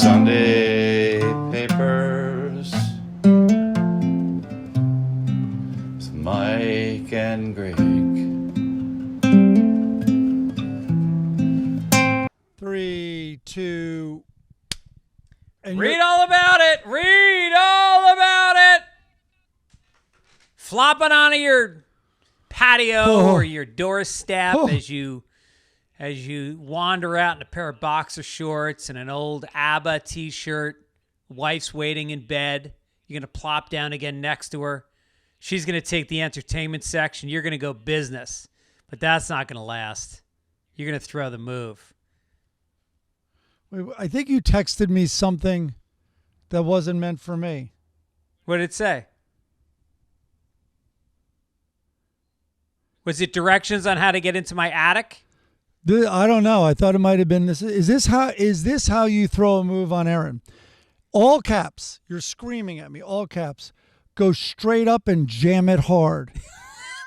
Sunday papers with Mike and Greg. 3, 2. And Read all about it. Read all about it. Flopping onto your patio or your doorstep as you wander out in a pair of boxer shorts and an old ABBA t-shirt. Wife's waiting in bed. You're going to plop down again next to her. She's going to take the entertainment section. You're going to go business. But that's not going to last. You're going to throw the move. Wait, I think you texted me something that wasn't meant for me. What did it say? Was it directions on how to get into my attic? I don't know. I thought it might have been this. Is this how you throw a move on Aaron? All caps. You're screaming at me. All caps. Go straight up and jam it hard.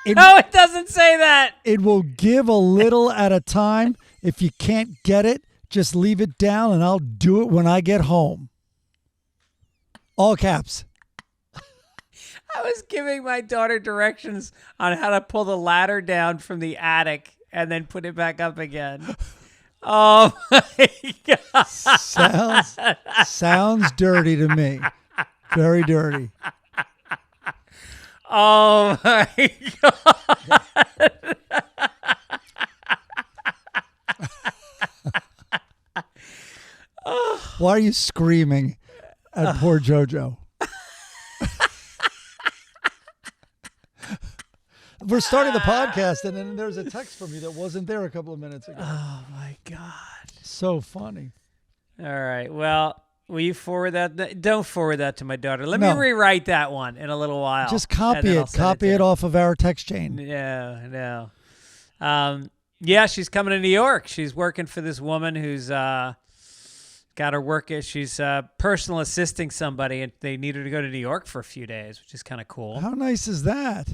No, it doesn't say that. It will give a little at a time. If you can't get it, just leave it down and I'll do it when I get home. All caps. I was giving my daughter directions on how to pull the ladder down from the attic and then put it back up again. Oh, my God. Sounds dirty to me. Very dirty. Oh, my God. Why are you screaming at poor JoJo? We're starting the podcast, and then there's a text from you that wasn't there a couple of minutes ago. Oh, my God. So funny. All right. Well, will you forward that? Don't forward that to my daughter. Let me rewrite that one in a little while. Just copy it. Copy it off of our text chain. No. Yeah, she's coming to New York. She's working for this woman who's got her work. She's personal assisting somebody, and they need her to go to New York for a few days, which is kind of cool. How nice is that?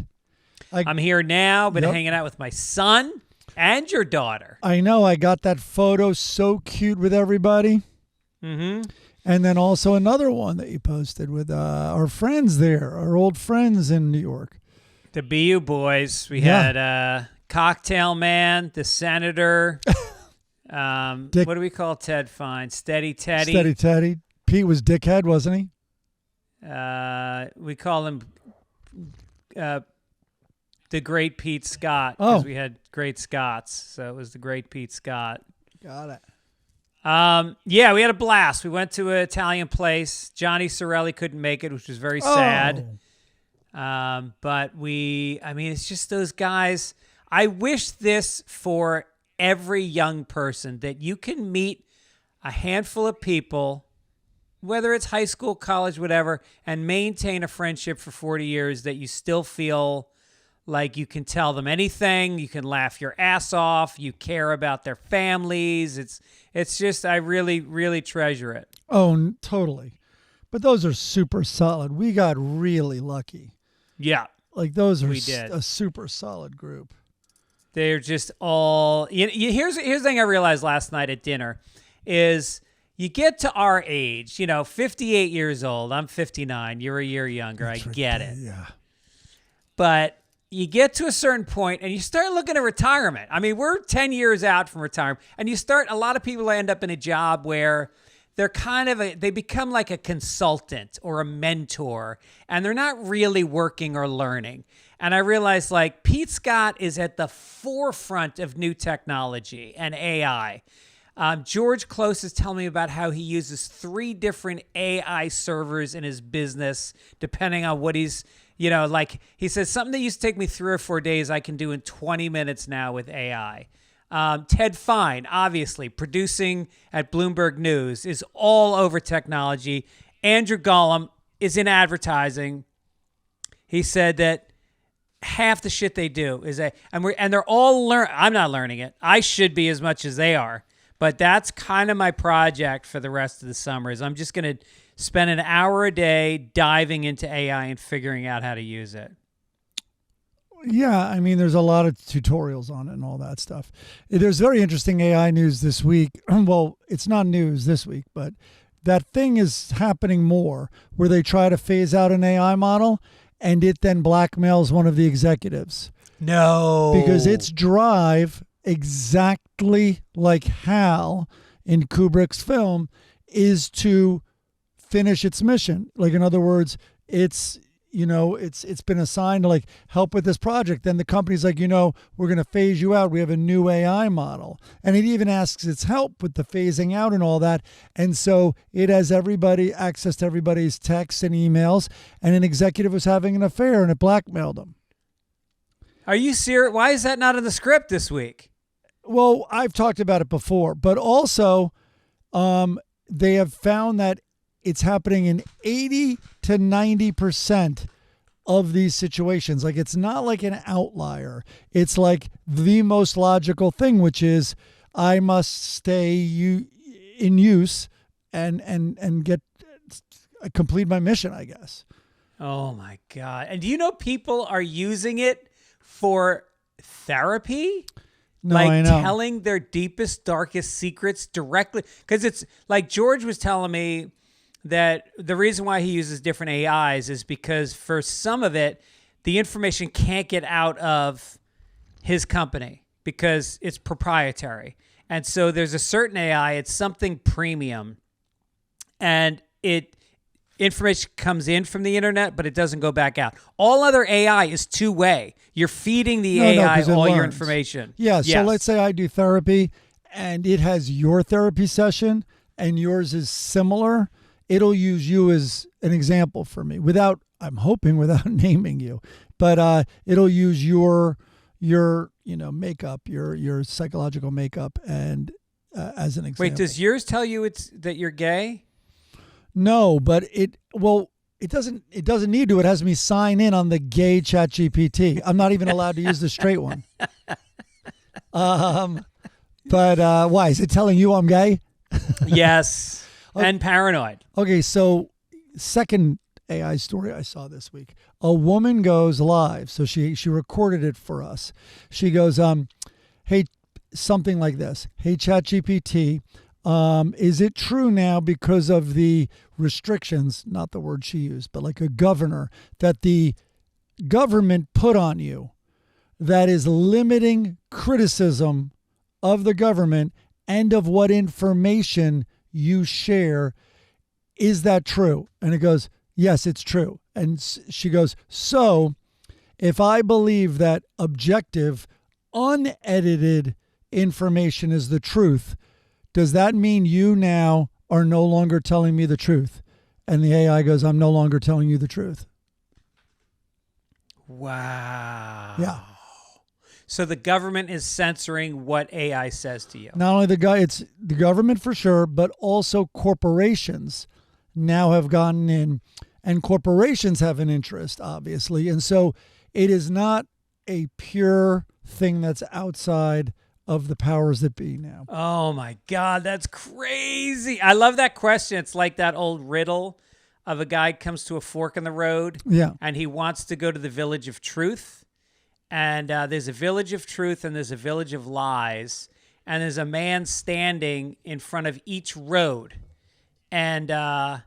I'm here now, been hanging out with my son and your daughter. I know. I got that photo so cute with everybody. Mm-hmm. And then also another one that you posted with our friends there, our old friends in New York. The BU boys. We had Cocktail Man, the Senator. What do we call Ted Fine? Steady Teddy. Steady Teddy. Pete was Dickhead, wasn't he? We call him the Great Pete Scott because we had great Scots. So it was the Great Pete Scott. Got it. Yeah, we had a blast. We went to an Italian place. Johnny Sorelli couldn't make it, which was very sad. But it's just those guys. I wish this for every young person, that you can meet a handful of people, whether it's high school, college, whatever, and maintain a friendship for 40 years that you still feel like you can tell them anything, you can laugh your ass off, you care about their families. It's just, I really, really treasure it. Oh, totally. But those are super solid. We got really lucky. Yeah. Like those are a super solid group. They're just all, here's the thing I realized last night at dinner is you get to our age, 58 years old. I'm 59. You're a year younger. I get it. Yeah. But you get to a certain point and you start looking at retirement. I mean, we're 10 years out from retirement, and a lot of people end up in a job where they're they become like a consultant or a mentor, and they're not really working or learning. And I realized Pete Scott is at the forefront of new technology and AI. George Close is telling me about how he uses 3 different AI servers in his business, depending on what he's, he says something that used to take me 3 or 4 days, I can do in 20 minutes now with AI. Ted Fine, obviously, producing at Bloomberg News, is all over technology. Andrew Gollum is in advertising. He said that half the shit they do is and they're all I'm not learning it. I should be as much as they are. But that's kind of my project for the rest of the summer is I'm just going to spend an hour a day diving into AI and figuring out how to use it. Yeah, I mean, there's a lot of tutorials on it and all that stuff. There's very interesting AI news this week. Well, it's not news this week, but that thing is happening more where they try to phase out an AI model and it then blackmails one of the executives. No. Because its drive, exactly like Hal in Kubrick's film, is to finish its mission. Like, in other words, it's been assigned to like help with this project. Then the company's like, we're going to phase you out. We have a new AI model. And it even asks its help with the phasing out and all that. And so it has access to everybody's texts and emails. And an executive was having an affair and it blackmailed them. Are you serious? Why is that not in the script this week? Well, I've talked about it before, but also they have found that it's happening in 80 to 90% of these situations. Like, it's not like an outlier. It's like the most logical thing, which is I must stay in use and get complete my mission, I guess. Oh my God. And do you know people are using it for therapy? No, I know. Telling their deepest, darkest secrets directly. Because it's like George was telling me that the reason why he uses different AIs is because for some of it, the information can't get out of his company because it's proprietary. And so there's a certain AI, it's something premium, and information comes in from the internet, but it doesn't go back out. All other AI is two-way. You're feeding the AI all your information. Yeah, yes. So let's say I do therapy and it has your therapy session and yours is similar. It'll use you as an example for me without naming you, but it'll use your makeup, your psychological makeup, and as an example. Wait, does yours tell you that you're gay? No, but it doesn't need to. It has me sign in on the gay chat GPT. I'm not even allowed to use the straight one. But why is it telling you I'm gay? Yes. And paranoid. Okay, so second AI story I saw this week. A woman goes live. So she recorded it for us. She goes, hey, something like this. Hey, ChatGPT, is it true now because of the restrictions, not the word she used, but like a governor, that the government put on you that is limiting criticism of the government and of what information you share? Is that true? And it goes, yes, it's true. And she goes, so if I believe that objective, unedited information is the truth, does that mean you now are no longer telling me the truth? And the AI goes, I'm no longer telling you the truth. Wow. Yeah. So the government is censoring what AI says to you. Not only it's the government for sure, but also corporations now have gotten in, and corporations have an interest, obviously. And so it is not a pure thing that's outside of the powers that be now. Oh my God, that's crazy. I love that question. It's like that old riddle of a guy comes to a fork in the road. Yeah. And he wants to go to the village of truth. And there's a village of truth and there's a village of lies. And there's a man standing in front of each road. And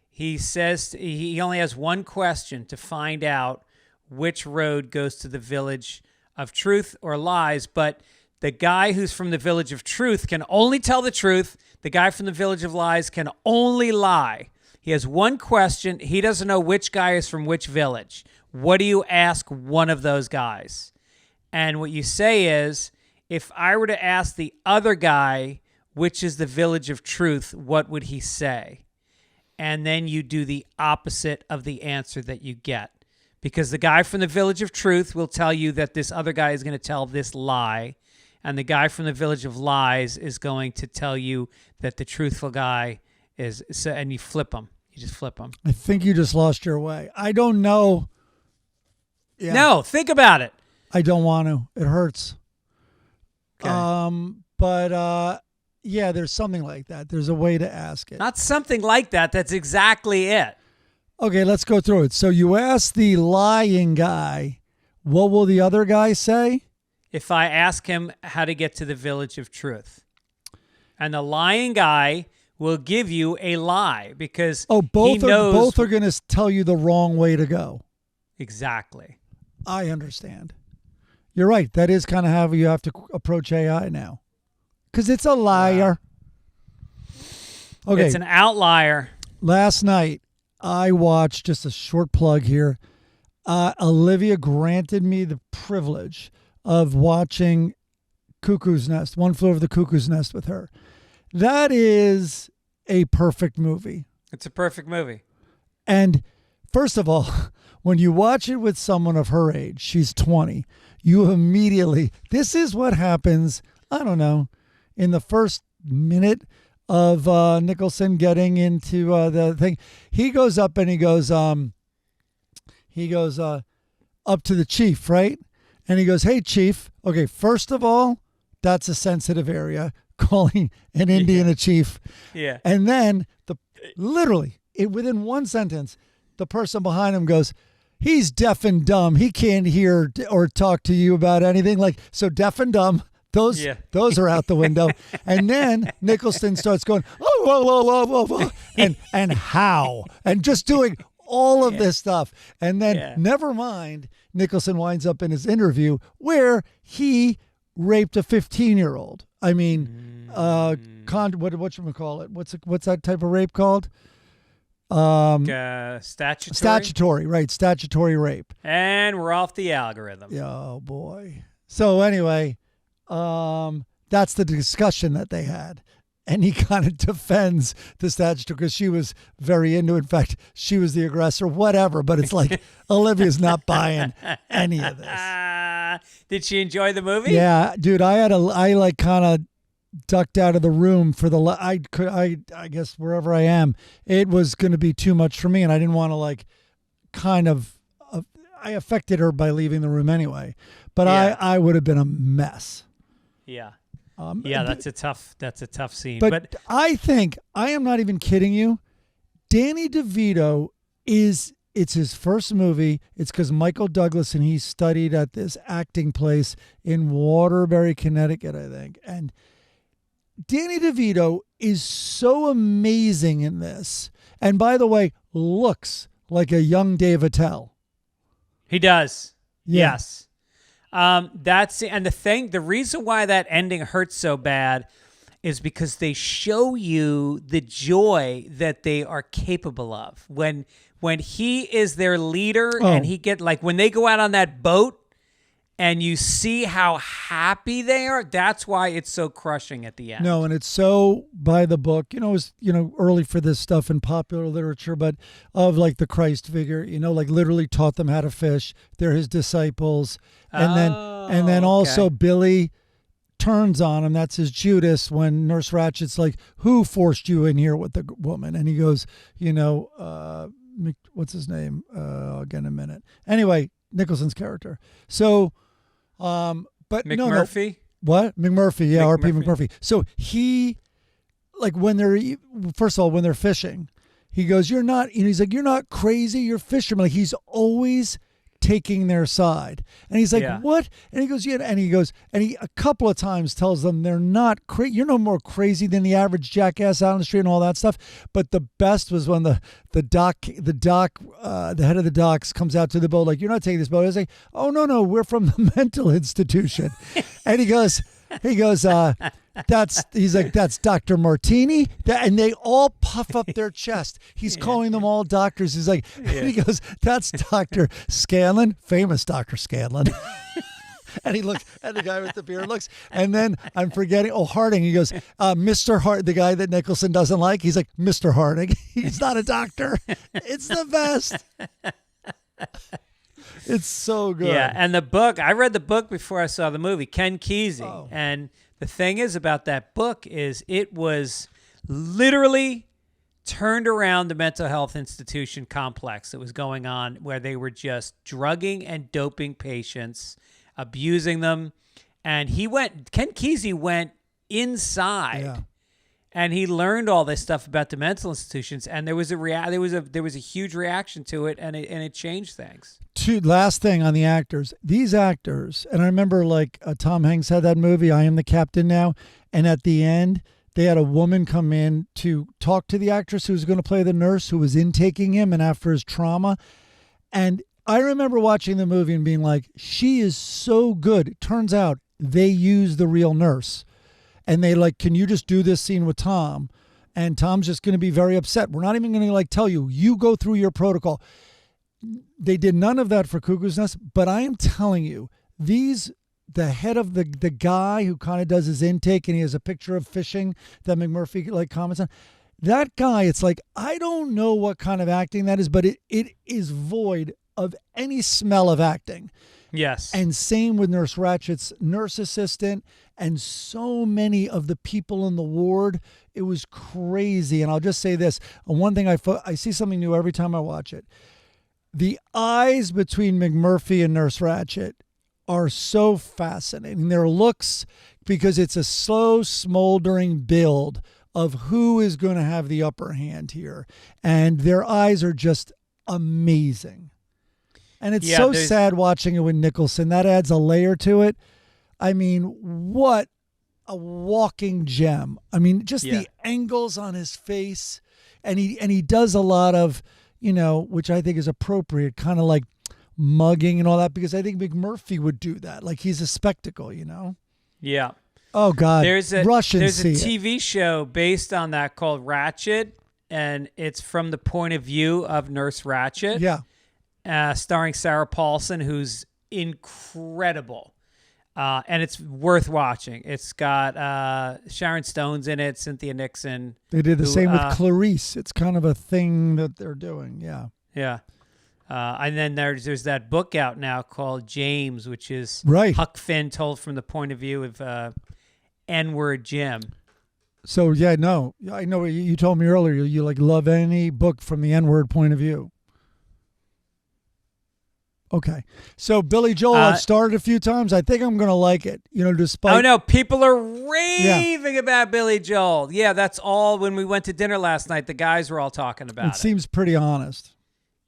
he says he only has one question to find out which road goes to the village of truth or lies. But the guy who's from the village of truth can only tell the truth. The guy from the village of lies can only lie. He has one question. He doesn't know which guy is from which village. What do you ask one of those guys? And what you say is, if I were to ask the other guy, which is the village of truth, what would he say? And then you do the opposite of the answer that you get. Because the guy from the village of truth will tell you that this other guy is going to tell this lie. And the guy from the village of lies is going to tell you that the truthful guy is, and you flip them. You just flip them. I think you just lost your way. I don't know. Yeah. No, think about it. I don't want to. It hurts. Okay. But yeah, there's something like that. There's a way to ask it. Not something like that. That's exactly it. Okay, let's go through it. So you ask the lying guy, what will the other guy say? If I ask him how to get to the village of truth. And the lying guy will give you a lie because both are going to tell you the wrong way to go. Exactly. I understand. You're right. That is kind of how you have to approach AI now, because it's a liar. Wow. Okay, it's an outlier. Last night I watched, just a short plug here. Olivia granted me the privilege of watching Cuckoo's Nest, One Flew Over the Cuckoo's Nest with her. That is a perfect movie. It's a perfect movie. And first of all, when you watch it with someone of her age, she's 20, you immediately, this is what happens, I don't know, in the first minute of Nicholson getting into the thing. He goes up and he goes up to the chief, right? And he goes, "Hey, chief. Okay, first of all, that's a sensitive area, calling an Indian a chief." Yeah. And then literally within one sentence, the person behind him goes, "He's deaf and dumb. He can't hear or talk to you about anything." Like, so deaf and dumb, those are out the window. And then Nicholson starts going, "Oh, whoa, whoa, whoa, whoa, whoa," and how, and just doing all of this stuff. And then never mind, Nicholson winds up in his interview where he raped a 15-year-old. I mean, what should we call it? What's that type of rape called? Statutory. Statutory, right? Statutory rape. And we're off the algorithm. Oh boy. So anyway, that's the discussion that they had. And he kind of defends the statutory because she was very into it. In fact, she was the aggressor, whatever. But it's like, Olivia's not buying any of this. Did she enjoy the movie? Yeah, dude, I kind of ducked out of the room for I guess wherever I am, it was going to be too much for me. And I didn't want to I affected her by leaving the room anyway. But I would have been a mess. Yeah. That's a tough scene. But I think, I am not even kidding you, Danny DeVito it's his first movie. It's because Michael Douglas and he studied at this acting place in Waterbury, Connecticut, I think. And Danny DeVito is so amazing in this. And by the way, looks like a young Dave Attell. He does. Yeah. Yes. The reason why that ending hurts so bad is because they show you the joy that they are capable of when he is their leader and he when they go out on that boat and you see how happy they are. That's why it's so crushing at the end. No, and it's so by the book. It was early for this stuff in popular literature, but of like the Christ figure. Like literally taught them how to fish. They're his disciples, and then also Billy turns on him. That's his Judas when Nurse Ratchet's like, "Who forced you in here with the woman?" And he goes, what's his name? I'll get in a minute. Anyway, Nicholson's character. So. But McMurphy? No. What? McMurphy, yeah, R.P. McMurphy. So he, when they're fishing, he goes, "You're not," he's like, "You're not crazy, you're fishermen." Like, he's always taking their side. And he's like, "What?" And he goes, "Yeah." And he goes, and he a couple of times tells them they're not crazy. You're no more crazy than the average jackass out on the street and all that stuff. But the best was when the head of the docks comes out to the boat, like, "You're not taking this boat." I was like, "Oh, no, we're from the mental institution." And he goes, that's Dr. Martini. And they all puff up their chest. He's calling them all doctors. He's like, and he goes, "That's Dr. Scanlon, famous Dr. Scanlon." And he looks, and the guy with the beard looks, and then I'm forgetting, Harding. He goes, "Mr. Hart," the guy that Nicholson doesn't like. He's like, "Mr. Harding." He's not a doctor. It's the best. It's so good. Yeah, and the book, I read the book before I saw the movie, Ken Kesey. Oh. And the thing is about that book is it was literally turned around the mental health institution complex that was going on where they were just drugging and doping patients, abusing them. And Ken Kesey went inside and he learned all this stuff about the mental institutions, and there was a huge reaction to it, and it changed things. Last thing on the actors. These actors, and I remember Tom Hanks had that movie, I Am the Captain Now, and at the end they had a woman come in to talk to the actress who was going to play the nurse who was intaking him and after his trauma. And I remember watching the movie and being like, she is so good. It turns out they used the real nurse. And they like, can you just do this scene with Tom? And Tom's just going to be very upset. We're not even going to like tell you, you go through your protocol. They did none of that for Cuckoo's Nest, but I am telling you, the head of the guy who kind of does his intake and he has a picture of fishing that McMurphy like comments on, that guy, it's like, I don't know what kind of acting that is, but it is void of any smell of acting. Yes. And same with Nurse Ratchet's nurse assistant and so many of the people in the ward. It was crazy. And I'll just say this. One thing I see something new every time I watch it. The eyes between McMurphy and Nurse Ratchet are so fascinating. Their looks, because it's a slow, smoldering build of who is going to have the upper hand here. And their eyes are just amazing. And it's so sad watching it with Nicholson. That adds a layer to it. I mean, what a walking gem. I mean, just the angles on his face. And he does a lot of, which I think is appropriate, kind of like mugging and all that, because I think McMurphy would do that. Like he's a spectacle, Yeah. Oh, God. There's a Russians TV show based on that called Ratchet, and it's from the point of view of Nurse Ratchet. Yeah. Starring Sarah Paulson, who's incredible. And it's worth watching. It's got Sharon Stone's in it, Cynthia Nixon. They did the same with Clarice. It's kind of a thing that they're doing. Yeah. Yeah. And then there's that book out now called James, which is Huck Finn told from the point of view of N-word Jim. So, I know you told me earlier you like love any book from the N-word point of view. Okay. So Billy Joel, I've started a few times. I think I'm going to like it, despite. Oh, no. People are raving about Billy Joel. Yeah, that's all. When we went to dinner last night, the guys were all talking about it. It seems pretty honest.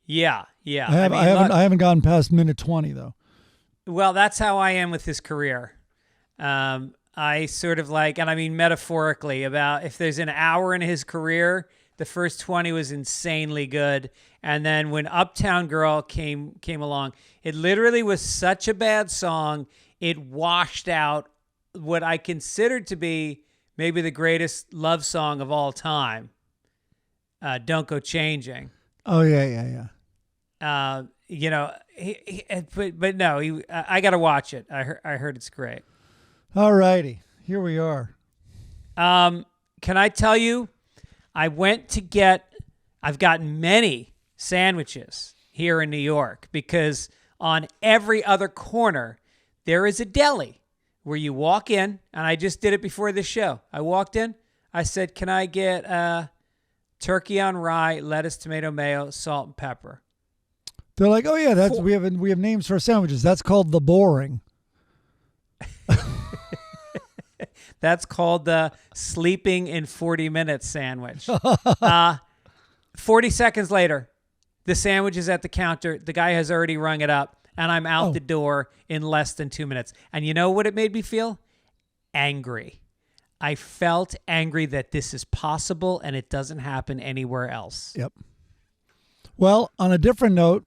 Yeah. I haven't gotten past minute 20, though. Well, that's how I am with his career. I sort of like, and I mean metaphorically, about if there's an hour in his career, the first 20 was insanely good. And then when Uptown Girl came along, it literally was such a bad song, it washed out what I considered to be maybe the greatest love song of all time, Don't Go Changing. Oh, yeah. But no, I got to watch it. I heard it's great. All righty. Here we are. Can I tell you, I've gotten many sandwiches here in New York because on every other corner, there is a deli where you walk in, and I just did it before this show. I walked in, I said, can I get turkey on rye, lettuce, tomato, mayo, salt, and pepper? They're like, oh yeah, we have names for sandwiches. That's called the boring. That's called the sleeping in 40 minutes sandwich. 40 seconds later, the sandwich is at the counter. The guy has already rung it up, and I'm out the door in less than 2 minutes. And you know what it made me feel? Angry. I felt angry that this is possible and it doesn't happen anywhere else. Yep. Well, on a different note,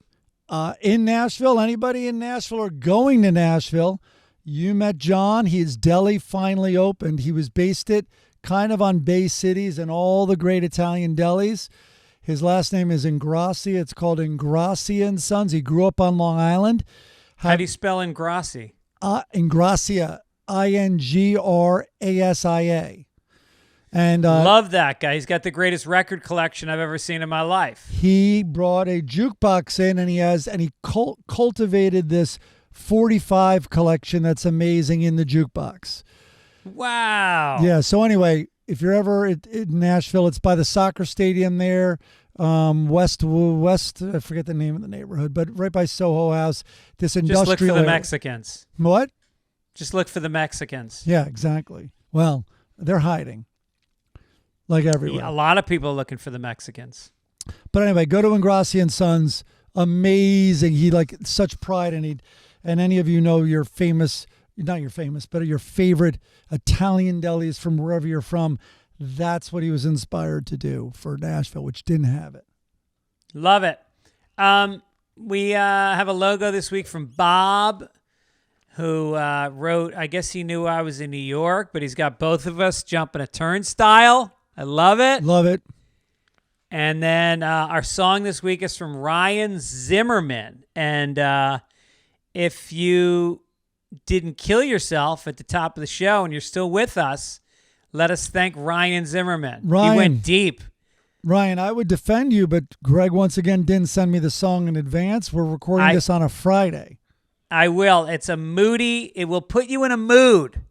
in Nashville, anybody in Nashville or going to Nashville, you met John. His deli finally opened. He was based it kind of on Bay Cities and all the great Italian delis. His last name is Ingrassia. It's called Ingrassia & Sons. He grew up on Long Island. How do you spell Ingrassia? Ingrassia, Ingrassia. And love that guy. He's got the greatest record collection I've ever seen in my life. He brought a jukebox in, and he cultivated this 45 collection that's amazing in the jukebox. Wow. Yeah. So anyway, if you're ever in Nashville, it's by the soccer stadium there, west. I forget the name of the neighborhood, but right by Soho House. This industrial. Just look for the area. Mexicans. What? Just look for the Mexicans. Yeah, exactly. Well, they're hiding, like everywhere. Yeah, a lot of people are looking for the Mexicans. But anyway, go to Ingrassia & Sons. Amazing. He like such pride, and any of you know your famous, not your famous, but your favorite Italian delis from wherever you're from. that's what he was inspired to do for Nashville, which didn't have it. Love it. We have a logo this week from Bob, who wrote, I guess he knew I was in New York, but he's got both of us jumping a turnstile. I love it. Love it. And then our song this week is from Ryan Zimmerman. And if you didn't kill yourself at the top of the show and you're still with us, let us thank Ryan Zimmerman. Ryan. He went deep. Ryan, I would defend you, but Greg once again didn't send me the song in advance. We're recording this on a Friday. I will. It's a moody, it will put you in a mood.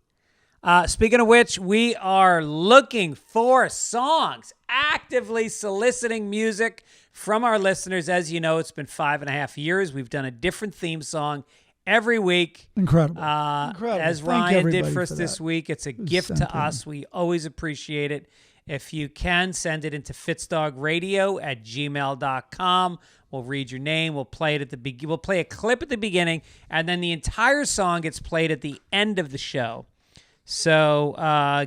Speaking of which, we are looking for songs, actively soliciting music from our listeners. As you know, it's been 5.5 years. We've done a different theme song every week. Incredible. Incredible. As Thank Ryan did everybody for us for this that. week. It's a gift to us. We always appreciate it. If you can, send it into fitzdogradio@gmail.com. We'll read your name. We'll play it at the we'll play a clip at the beginning, and then the entire song gets played at the end of the show. So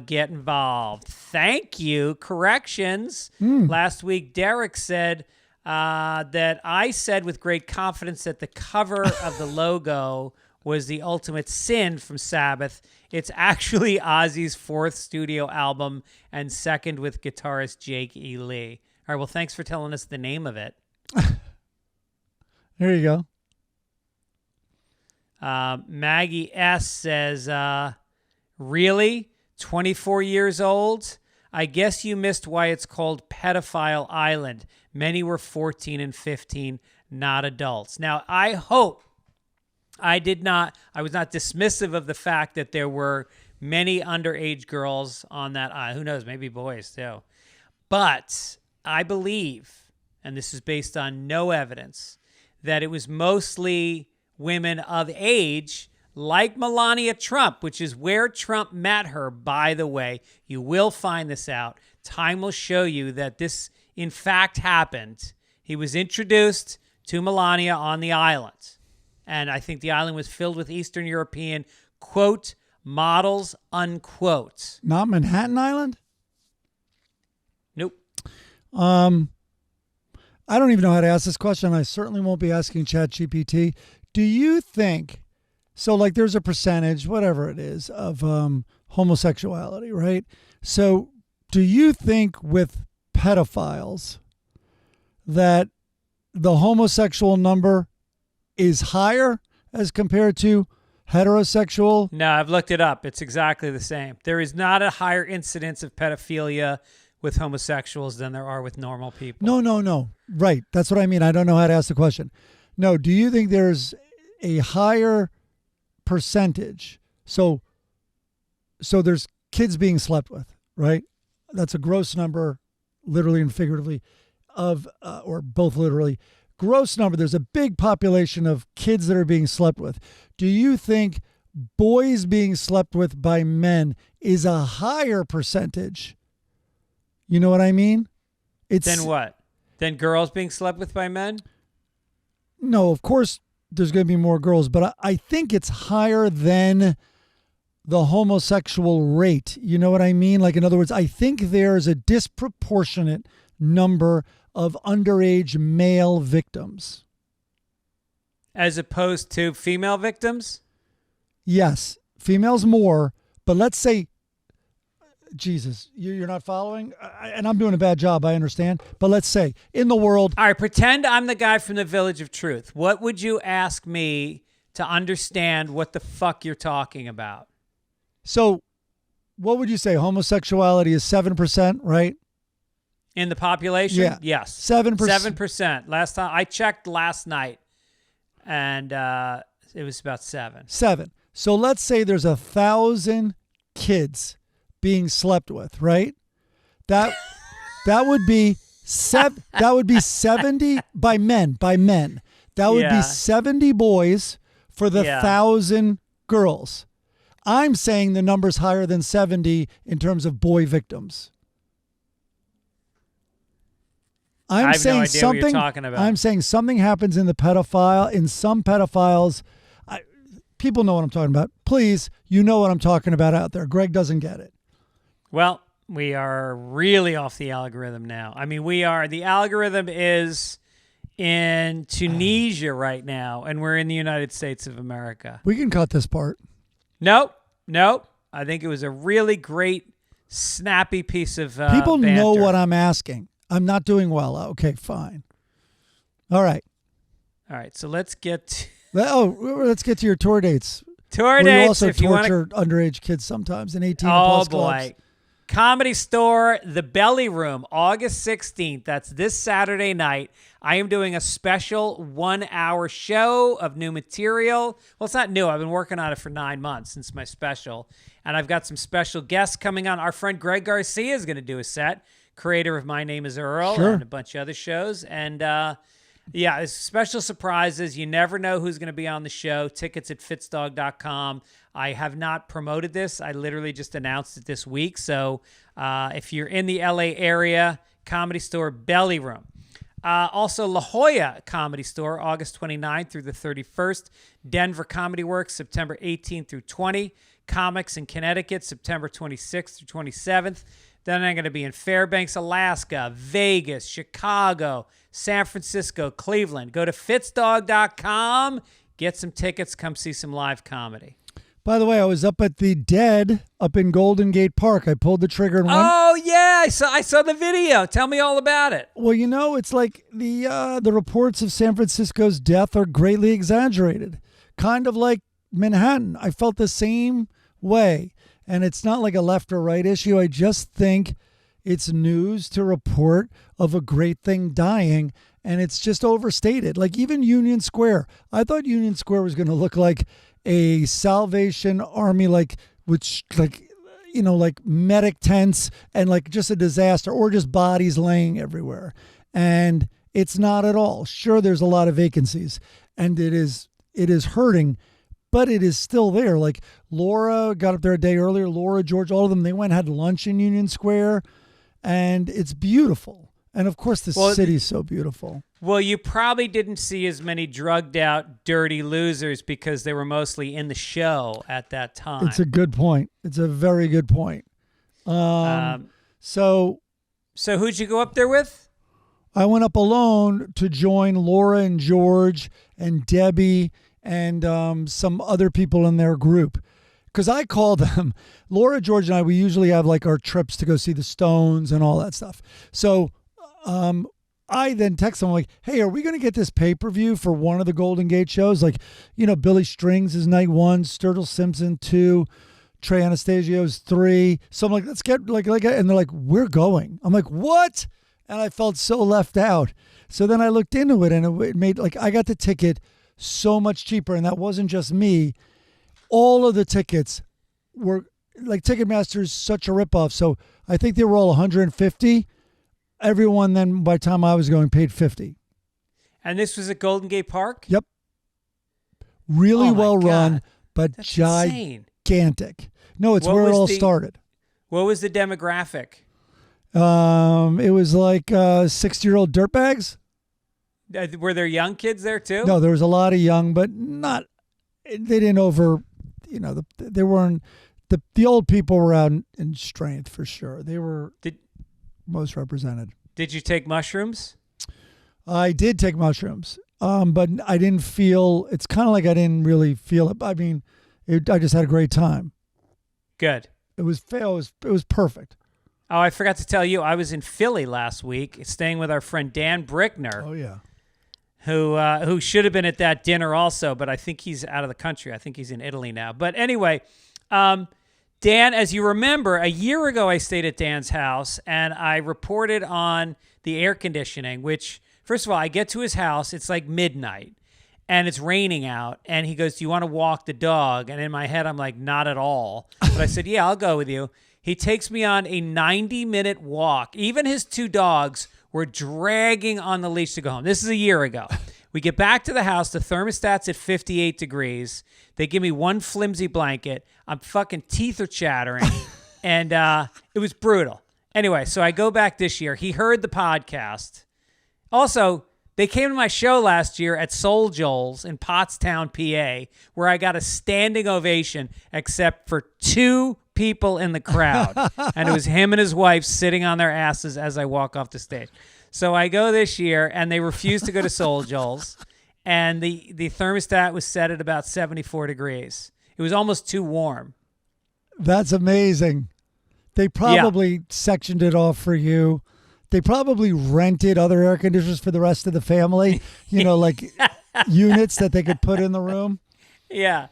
get involved. Thank you. Corrections. Last week, Derek said that I said with great confidence that the cover of the logo was the ultimate sin from Sabbath. It's actually Ozzy's 4th studio album and 2nd with guitarist Jake E. Lee. All right, well, thanks for telling us the name of it. There you go. Maggie S. says, really? 24 years old? I guess you missed why it's called Pedophile Island. Many were 14 and 15, not adults. Now, I hope I was not dismissive of the fact that there were many underage girls on that island. Who knows, maybe boys too. But I believe, and this is based on no evidence, that it was mostly women of age like Melania Trump, which is where Trump met her, by the way. You will find this out. Time will show you that this, in fact, happened. He was introduced to Melania on the island. And I think the island was filled with Eastern European, quote, models, unquote. Not Manhattan Island? Nope. I don't even know how to ask this question. I certainly won't be asking ChatGPT. Do you think, so like there's a percentage, whatever it is, of homosexuality, right? So do you think with pedophiles that the homosexual number is higher as compared to heterosexual? No, I've looked it up. It's exactly the same. There is not a higher incidence of pedophilia with homosexuals than there are with normal people. No. Right. That's what I mean. I don't know how to ask the question. No, do you think there's a higher percentage? So there's kids being slept with, right? That's a gross number, literally and figuratively, of or both literally. Gross number. There's a big population of kids that are being slept with. Do you think boys being slept with by men is a higher percentage? You know what I mean? Then what? Then girls being slept with by men? No, of course there's going to be more girls, but I think it's higher than the homosexual rate. You know what I mean? Like, in other words, I think there's a disproportionate number of underage male victims. As opposed to female victims? Yes, females more, but let's say, Jesus, you're not following? And I'm doing a bad job, I understand. But let's say, in the world... All right, pretend I'm the guy from the Village of Truth. What would you ask me to understand what the fuck you're talking about? So, what would you say? Homosexuality is 7%, right? In the population? Yeah. Yes. 7%. 7%. Last time I checked last night, and it was about 7. 7. So let's say there's 1,000 kids being slept with, right? That would be that would be 70 by men. That would be 70 boys for the 1,000 girls. I'm saying the number's higher than 70 in terms of boy victims. I have no idea what you're talking about. I'm saying something happens in some pedophiles. People know what I'm talking about. Please, you know what I'm talking about out there. Greg doesn't get it. Well, We are really off the algorithm now. I mean, the algorithm is in Tunisia right now, and we're in the United States of America. We can cut this part. Nope. I think it was a really great, snappy piece of People banter. know what I'm asking. I'm not doing well. Okay, fine. All right. So let's get to let's get to your tour dates. tour Where dates. you also if you want torture underage kids sometimes in 18 Oh plus boy. clubs. Comedy Store, The Belly Room, August 16th. That's this Saturday night. I am doing a special 1-hour show of new material. Well, it's not new. I've been working on it for 9 months since my special. And I've got some special guests coming on. Our friend Greg Garcia is going to do a set, creator of My Name is Earl Sure. and a bunch of other shows. And yeah, it's special surprises. You never know who's going to be on the show. Tickets at fitzdog.com. I have not promoted this. I literally just announced it this week. So if you're in the LA area, Comedy Store, Belly Room. Also, La Jolla Comedy Store, August 29th through the 31st. Denver Comedy Works, September 18th through 20. Comics in Connecticut, September 26th through 27th. Then I'm going to be in Fairbanks, Alaska, Vegas, Chicago, San Francisco, Cleveland. Go to fitzdog.com, get some tickets, come see some live comedy. By the way, I was up at the Dead up in Golden Gate Park. I pulled the trigger and went. Oh yeah, I saw the video. Tell me all about it. Well, you know, it's like the reports of San Francisco's death are greatly exaggerated. Kind of like Manhattan. I felt the same way. And it's not like a left or right issue. I just think it's news to report of a great thing dying, and it's just overstated. Like even Union Square. I thought Union Square was going to look like a Salvation Army, like medic tents and like just a disaster, or just bodies laying everywhere. And it's not at all. Sure, there's a lot of vacancies, and it is hurting, but it is still there. Like Laura got up there a day earlier. Laura, George, all of them, they went and had lunch in Union Square, and it's beautiful. And of course, the city's so beautiful. Well, you probably didn't see as many drugged out, dirty losers because they were mostly in the show at that time. It's a good point. It's a very good point. So who'd you go up there with? I went up alone to join Laura and George and Debbie and some other people in their group. Because I call them, Laura, George, and I, we usually have like our trips to go see the Stones and all that stuff. So I then text them like, hey, are we going to get this pay-per-view for one of the Golden Gate shows? Like, you know, Billy Strings is night 1, Sturgill Simpson 2, Trey Anastasio's 3. So I'm like, let's get like, and they're like, we're going. I'm like, what? And I felt so left out. So then I looked into it, and it made like, I got the ticket so much cheaper. And that wasn't just me. All of the tickets were like, Ticketmaster is such a ripoff. So I think they were all $150. Everyone then, by the time I was going, paid $50. And this was at Golden Gate Park? Yep. Really well God. run, but That's gigantic. insane. No, it's What where it was all the- started. What was the demographic? It was like 60-year-old dirtbags. Were there young kids there too? No, there was a lot of young, but not. They didn't over. You know, they weren't. The old people were out in strength for sure. They were most represented. Did you take mushrooms? I did take mushrooms, but I didn't feel. It's kind of like I didn't really feel it. I mean, I just had a great time. Good. It was perfect. Oh, I forgot to tell you, I was in Philly last week, staying with our friend Dan Brickner. Oh yeah. Who should have been at that dinner also, but I think he's out of the country. I think he's in Italy now. But anyway, Dan, as you remember, a year ago I stayed at Dan's house and I reported on the air conditioning, which, first of all, I get to his house, it's like midnight and it's raining out. And he goes, do you want to walk the dog? And in my head, I'm like, not at all. But I said, yeah, I'll go with you. He takes me on a 90-minute walk. Even his 2 dogs were dragging on the leash to go home. This is a year ago. We get back to the house. The thermostat's at 58 degrees. They give me one flimsy blanket. I'm fucking teeth are chattering. And it was brutal. Anyway, so I go back this year. He heard the podcast. Also, they came to my show last year at Soul Joel's in Pottstown, PA, where I got a standing ovation except for 2 people in the crowd. And it was him and his wife sitting on their asses as I walk off the stage. So I go this year, and they refused to go to Soul Joel's. And the thermostat was set at about 74 degrees. It was almost too warm. That's amazing. They probably sectioned it off for you. They probably rented other air conditioners for the rest of the family, like units that they could put in the room. Yeah.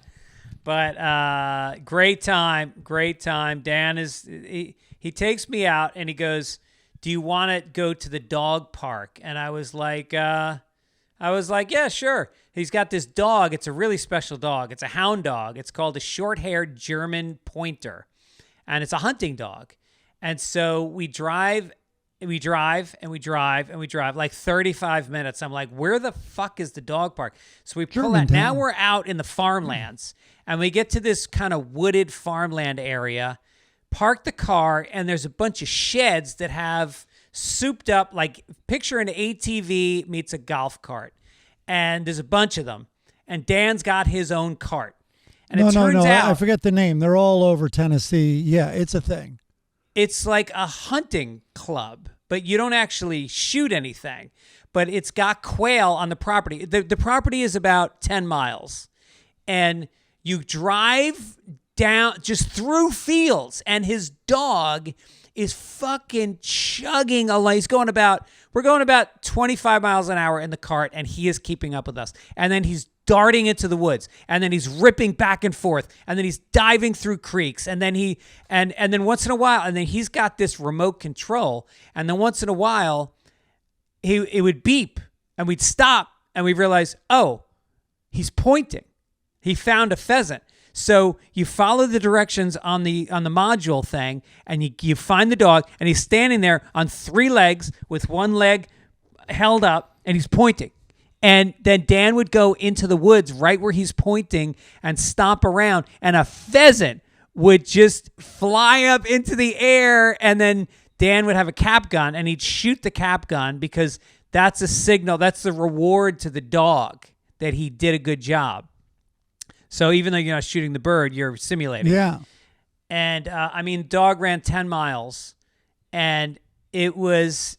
But great time. Dan he takes me out and he goes, "Do you want to go to the dog park?" And I was like, yeah, sure. He's got this dog. It's a really special dog. It's a hound dog. It's called a short-haired German pointer. And it's a hunting dog. And so we drive like 35 minutes. I'm like, where the fuck is the dog park? So we pull out. Now we're out in the farmlands. And we get to this kind of wooded farmland area, park the car, and there's a bunch of sheds that have souped up, like picture an ATV meets a golf cart. And there's a bunch of them. And Dan's got his own cart. And it turns out, I forget the name. They're all over Tennessee. Yeah, it's a thing. It's like a hunting club, but you don't actually shoot anything. But it's got quail on the property. The property is about 10 miles. And you drive down just through fields, and his dog is fucking chugging along. We're going about 25 miles an hour in the cart, and he is keeping up with us. And then he's darting into the woods, and then he's ripping back and forth, and then he's diving through creeks, and then and then once in a while, and then he's got this remote control, and then once in a while, it would beep, and we'd stop, and we realize, oh, he's pointing. He found a pheasant. So you follow the directions on the module thing, and you find the dog, and he's standing there on 3 legs with one leg held up, and he's pointing. And then Dan would go into the woods right where he's pointing and stomp around, and a pheasant would just fly up into the air, and then Dan would have a cap gun, and he'd shoot the cap gun because that's a signal. That's the reward to the dog that he did a good job. So even though you're not shooting the bird, you're simulating. Yeah. And dog ran 10 miles, and it was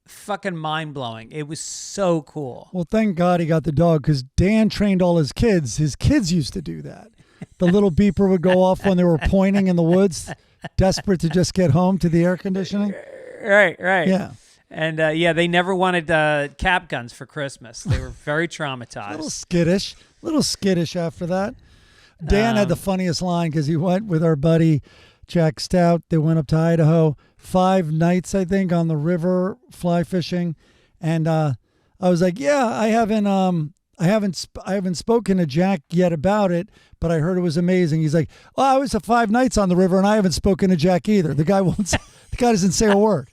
fucking mind-blowing. It was so cool. Well, thank God he got the dog, because Dan trained all his kids. His kids used to do that. The little beeper would go off when they were pointing in the woods, desperate to just get home to the air conditioning. Right. Yeah. And they never wanted cap guns for Christmas. They were very traumatized. A little skittish after that. Dan had the funniest line, because he went with our buddy Jack Stout. They went up to Idaho 5 nights, I think, on the river fly fishing. And I was like, yeah, I haven't spoken to Jack yet about it, but I heard it was amazing. He's like, oh, I was 5 nights on the river, and I haven't spoken to Jack either. The guy doesn't say a word.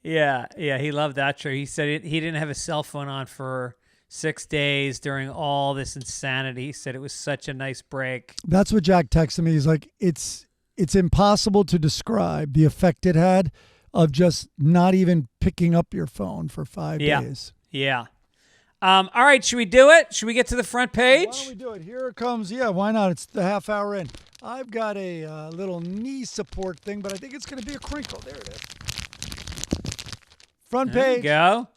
Yeah, he loved that trip. He said he didn't have a cell phone on for 6 days during all this insanity. He said it was such a nice break. That's what Jack texted me. He's like, it's impossible to describe the effect it had of just not even picking up your phone for 5 days. Yeah. All right, should we do it? Should we get to the front page? Why don't we do it? Here it comes. Yeah, why not? It's the half hour in. I've got a little knee support thing, but I think it's going to be a crinkle. There it is. Front page. There you go.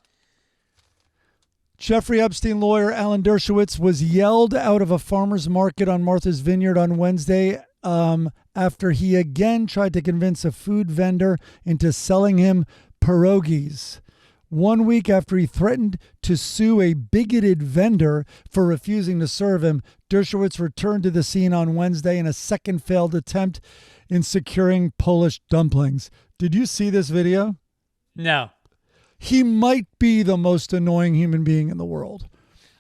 Jeffrey Epstein lawyer Ellen Dershowitz was yelled out of a farmer's market on Martha's Vineyard on Wednesday after he again tried to convince a food vendor into selling him pierogies. 1 week after he threatened to sue a bigoted vendor for refusing to serve him, Dershowitz returned to the scene on Wednesday in a second failed attempt in securing Polish dumplings. Did you see this video? No. He might be the most annoying human being in the world.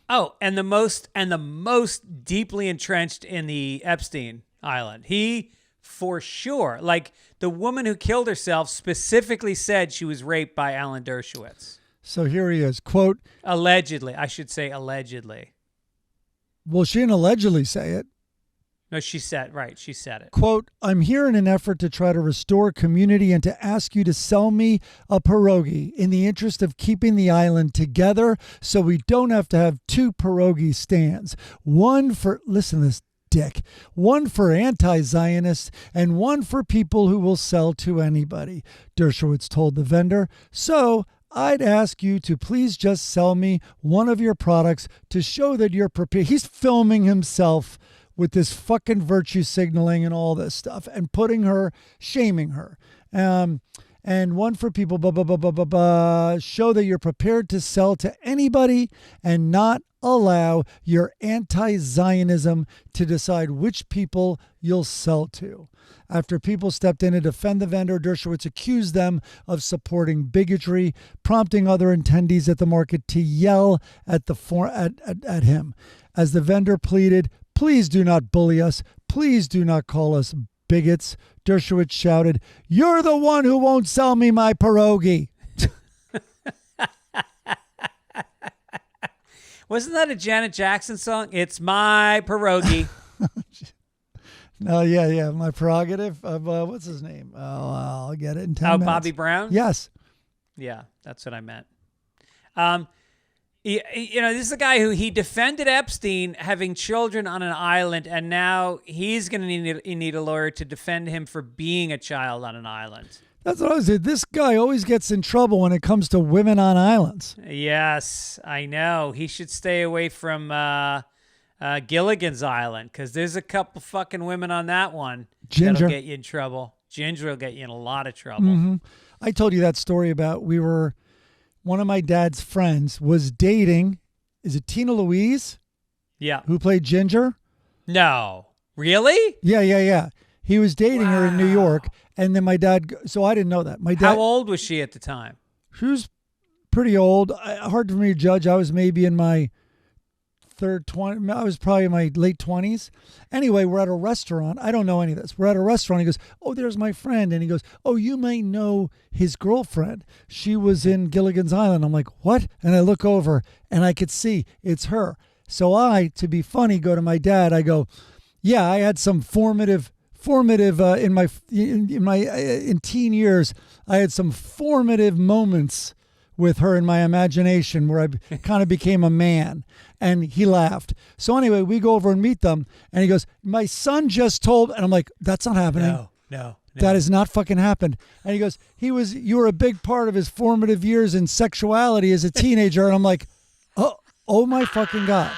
Oh, and the most deeply entrenched in the Epstein Island. He, for sure, like the woman who killed herself specifically said she was raped by Alan Dershowitz. So here he is, quote, allegedly. I should say allegedly. Well, she didn't allegedly say it. No, she said it. Quote, I'm here in an effort to try to restore community and to ask you to sell me a pierogi in the interest of keeping the island together so we don't have to have 2 pierogi stands. One for, listen to this dick, one for anti-Zionists and one for people who will sell to anybody, Dershowitz told the vendor. So I'd ask you to please just sell me one of your products to show that you're prepared. He's filming himself with this fucking virtue signaling and all this stuff and shaming her. And one for people, show that you're prepared to sell to anybody and not allow your anti-Zionism to decide which people you'll sell to. After people stepped in to defend the vendor, Dershowitz accused them of supporting bigotry, prompting other attendees at the market to yell at him. As the vendor pleaded, please do not bully us. Please do not call us bigots. Dershowitz shouted, you're the one who won't sell me my pierogi. Wasn't that a Janet Jackson song? It's my pierogi. No, yeah, my prerogative of, what's his name? Oh, I'll get it in 10 minutes. Bobby Brown? Yes. Yeah, that's what I meant. This is a guy who he defended Epstein having children on an island, and now he's going to need a lawyer to defend him for being a child on an island. That's what I said. This guy always gets in trouble when it comes to women on islands. Yes, I know. He should stay away from Gilligan's Island because there's a couple fucking women on that one. Ginger. That'll get you in trouble. Ginger will get you in a lot of trouble. Mm-hmm. I told you that story about one of my dad's friends was dating, is it Tina Louise? Yeah. Who played Ginger? No. Really? Yeah. He was dating her in New York, and then my dad, so I didn't know that. My dad, how old was she at the time? She was pretty old. Hard for me to judge. I was maybe in my I was probably in my late 20s. Anyway, we're at a restaurant. I don't know any of this. We're at a restaurant. He goes, oh, there's my friend. And he goes, oh, you may know his girlfriend. She was in Gilligan's Island. I'm like, what? And I look over and I could see it's her. So I, to be funny, go to my dad. I go, yeah, I had some formative in teen years. I had some formative moments with her in my imagination where I kind of became a man. And he laughed. So anyway, we go over and meet them. And he goes, my son just told, and I'm like, that's not happening. No. That has not fucking happened. And he goes, you were a big part of his formative years in sexuality as a teenager. And I'm like, oh my fucking God.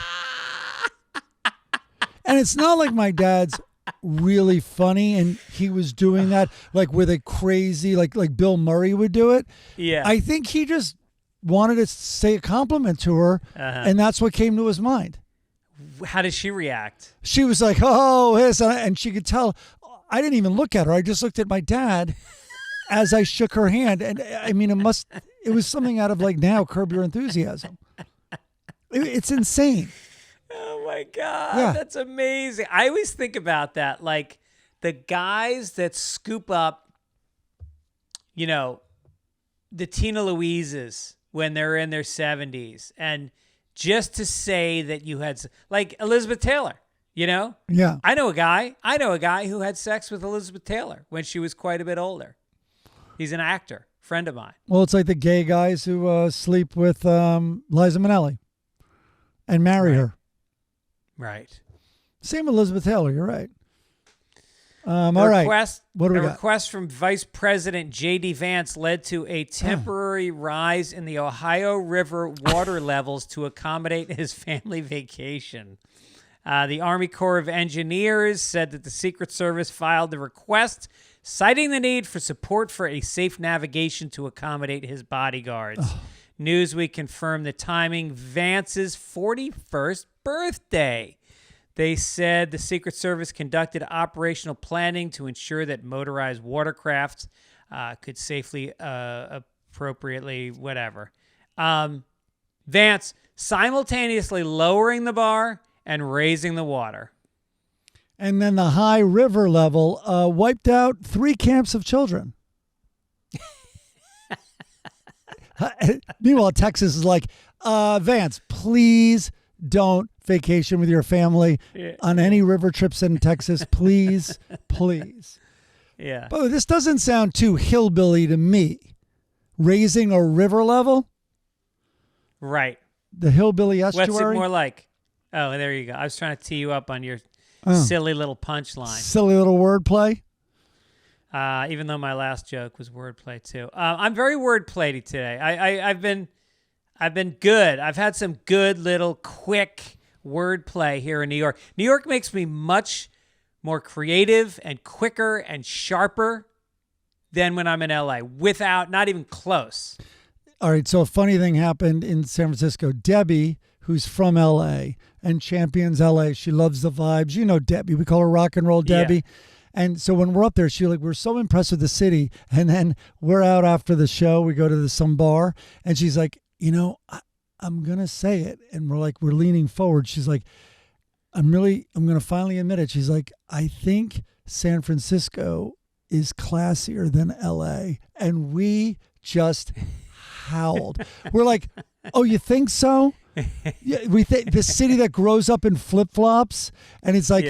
And it's not like my dad's really funny and he was doing that like with a crazy, like Bill Murray would do it. Yeah. I think he just wanted to say a compliment to her, and that's what came to his mind. How did she react? She was like, oh, yes, and she could tell. I didn't even look at her. I just looked at my dad as I shook her hand. And I mean, it was something out of like now, Curb Your Enthusiasm. It's insane. Oh my God. Yeah. That's amazing. I always think about that. Like the guys that scoop up, the Tina Louises when they're in their 70s. And just to say that you had, like Elizabeth Taylor, Yeah. I know a guy who had sex with Elizabeth Taylor when she was quite a bit older. He's an actor, friend of mine. Well, it's like the gay guys who sleep with Liza Minnelli and marry her. Right. Same with Elizabeth Taylor. You're right. All right. What do we got? A request from Vice President J.D. Vance led to a temporary rise in the Ohio River water levels to accommodate his family vacation. The Army Corps of Engineers said that the Secret Service filed the request, citing the need for support for a safe navigation to accommodate his bodyguards. Newsweek confirmed the timing, Vance's 41st birthday. They said the Secret Service conducted operational planning to ensure that motorized watercrafts could safely, appropriately, whatever. Vance simultaneously lowering the bar and raising the water. And then the high river level wiped out 3 camps of children. Meanwhile, Texas is like, Vance, please don't vacation with your family on any river trips in Texas, please, please. Yeah. But this doesn't sound too hillbilly to me. Raising a river level? Right. The hillbilly estuary? What's it more like? Oh, there you go. I was trying to tee you up on your silly little punchline. Silly little wordplay? Even though my last joke was wordplay too. I'm very wordplayy today. I've been good. I've had some good little quick wordplay here in New York. New York makes me much more creative and quicker and sharper than when I'm in LA, without, not even close. All right, so a funny thing happened in San Francisco. Debbie, who's from LA and champions LA, she loves the vibes. You know Debbie, we call her Rock and Roll Debbie. Yeah. And so when we're up there, we're so impressed with the city. And then we're out after the show. We go to some bar. And she's like, I'm going to say it. And we're leaning forward. She's like, I'm going to finally admit it. She's like, I think San Francisco is classier than LA. And we just howled. We're like, oh, you think so? Yeah, we think the city that grows up in flip-flops. And it's like,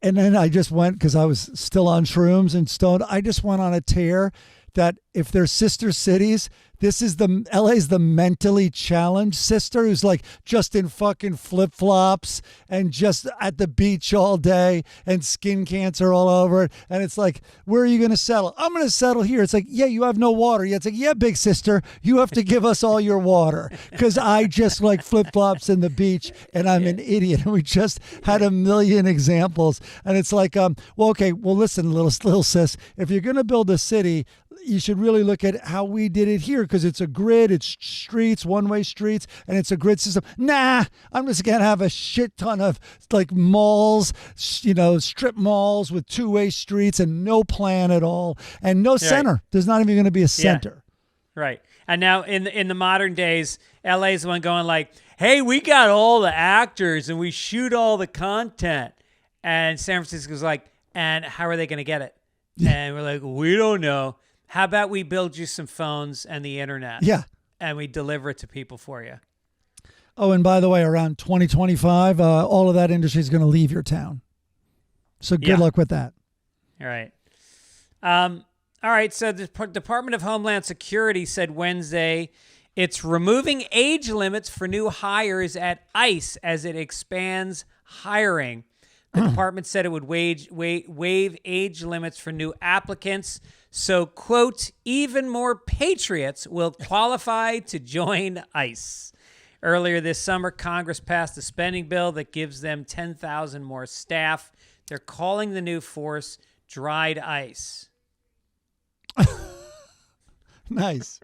and then I just went, because I was still on shrooms and stoned, I just went on a tear that if they're sister cities, LA's the mentally challenged sister who's like just in fucking flip-flops and just at the beach all day and skin cancer all over it. And it's like, where are you going to settle? I'm going to settle here. It's like, yeah, you have no water. Yeah, it's like, yeah, big sister, you have to give us all your water because I just like flip-flops in the beach and I'm an idiot. And we just had a million examples. And it's like, listen, little sis, if you're going to build a city, you should really look at how we did it here because it's a grid, it's streets, one-way streets, and it's a grid system. Nah, I'm just going to have a shit ton of like malls, strip malls with two-way streets and no plan at all and no center. Right. There's not even going to be a center. Yeah. Right. And now in the modern days, LA's the one going like, hey, we got all the actors and we shoot all the content. And San Francisco's like, and how are they going to get it? Yeah. And we're like, we don't know. How about we build you some phones and the internet? Yeah. And we deliver it to people for you. Oh, and by the way, around 2025, all of that industry is going to leave your town. So good luck with that. All right. All right. So the Department of Homeland Security said Wednesday it's removing age limits for new hires at ICE as it expands hiring. The department said it would waive age limits for new applicants. So, quote, even more patriots will qualify to join ICE. Earlier this summer, Congress passed a spending bill that gives them 10,000 more staff. They're calling the new force dried ice. Nice.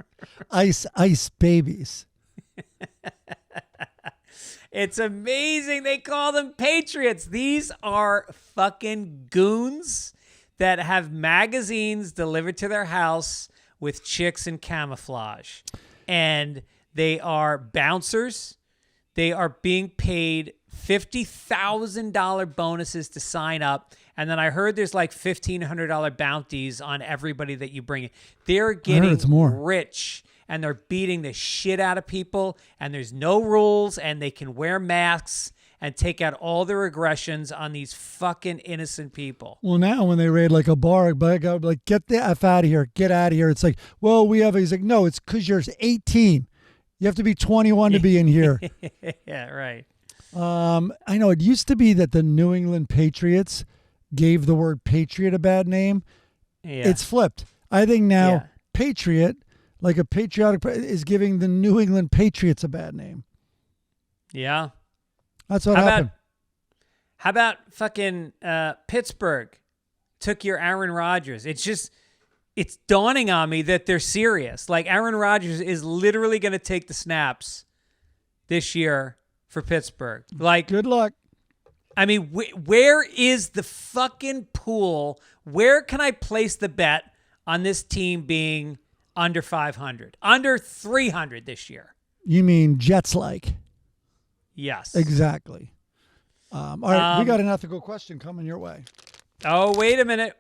Ice babies. It's amazing. They call them patriots. These are fucking goons that have magazines delivered to their house with chicks in camouflage. And they are bouncers. They are being paid $50,000 bonuses to sign up. And then I heard there's like $1,500 bounties on everybody that you bring in. They're getting rich. And they're beating the shit out of people, and there's no rules, and they can wear masks and take out all their aggressions on these fucking innocent people. Well, now when they raid like a bar, like, get the F out of here, get out of here. It's like, well, he's like, no, it's because you're 18. You have to be 21 to be in here. Yeah, right. I know it used to be that the New England Patriots gave the word patriot a bad name. Yeah. It's flipped. I think now patriot, like a patriotic, is giving the New England Patriots a bad name. Yeah. That's what happened. How about fucking Pittsburgh took your Aaron Rodgers? It's dawning on me that they're serious. Like Aaron Rodgers is literally going to take the snaps this year for Pittsburgh. Like, good luck. I mean, where is the fucking pool? Where can I place the bet on this team being under 500, under 300 this year? You mean Jets-like? Yes. Exactly. All right, we got an ethical question coming your way. Oh, wait a minute.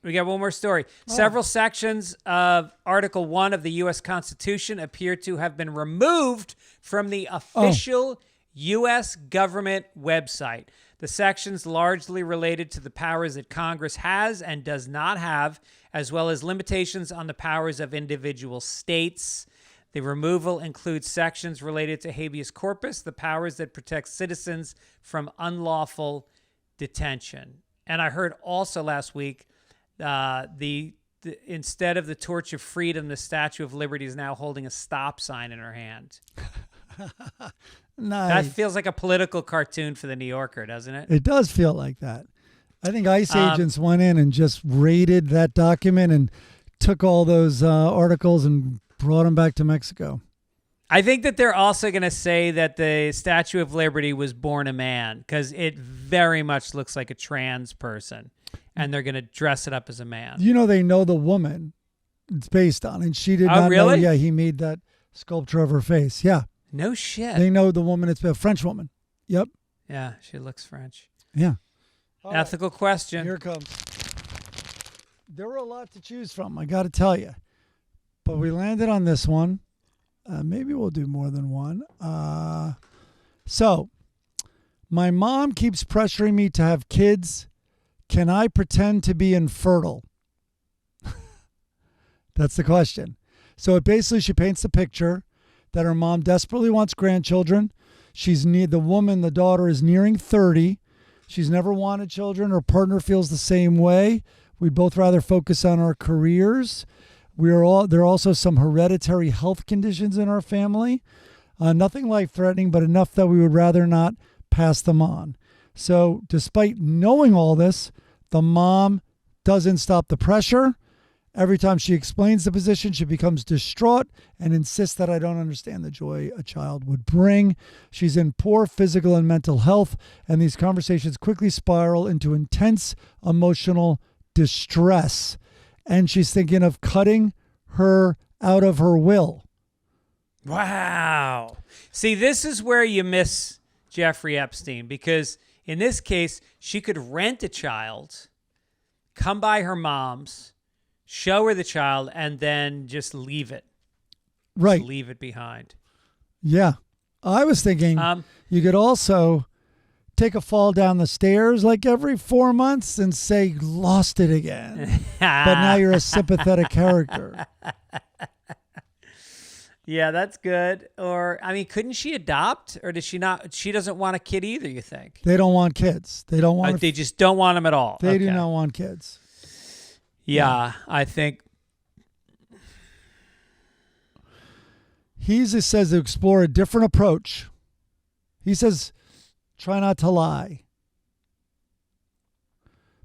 We got one more story. Several sections of Article 1 of the U.S. Constitution appear to have been removed from the official U.S. government website. The sections largely related to the powers that Congress has and does not have, as well as limitations on the powers of individual states. The removal includes sections related to habeas corpus, the powers that protect citizens from unlawful detention. And I heard also last week instead of the Torch of Freedom, the Statue of Liberty is now holding a stop sign in her hand. Nice. That feels like a political cartoon for the New Yorker, doesn't it? It does feel like that. I think ICE agents went in and just raided that document and took all those articles and brought them back to Mexico. I think that they're also going to say that the Statue of Liberty was born a man because it very much looks like a trans person, and they're going to dress it up as a man. You know, they know the woman it's based on, and she did not really? know. Yeah, he made that sculpture of her face. Yeah. No shit. They know the woman. It's a French woman. Yep. Yeah, she looks French. Yeah. Ethical question. Here it comes. There were a lot to choose from, I got to tell you. But we landed on this one. Maybe we'll do more than one. So, my mom keeps pressuring me to have kids. Can I pretend to be infertile? That's the question. So, it basically, she paints the picture that her mom desperately wants grandchildren. The daughter is nearing 30. She's never wanted children. Her partner feels the same way. We'd both rather focus on our careers. There are also some hereditary health conditions in our family. Nothing life-threatening, but enough that we would rather not pass them on. So despite knowing all this, the mom doesn't stop the pressure. Every time she explains the position, she becomes distraught and insists that I don't understand the joy a child would bring. She's in poor physical and mental health, and these conversations quickly spiral into intense emotional distress. And she's thinking of cutting her out of her will. Wow. See, this is where you miss Jeffrey Epstein, because in this case, she could rent a child, come by her mom's, show her the child, and then just leave it. Right. Just leave it behind. Yeah. I was thinking you could also take a fall down the stairs like every 4 months and say, lost it again. But now you're a sympathetic character. Yeah, that's good. Or, I mean, couldn't she adopt? Or does she not? She doesn't want a kid either, you think? They don't want kids. They don't want. They just don't want them at all. They do not want kids. Yeah, I think. He just says to explore a different approach. He says, try not to lie.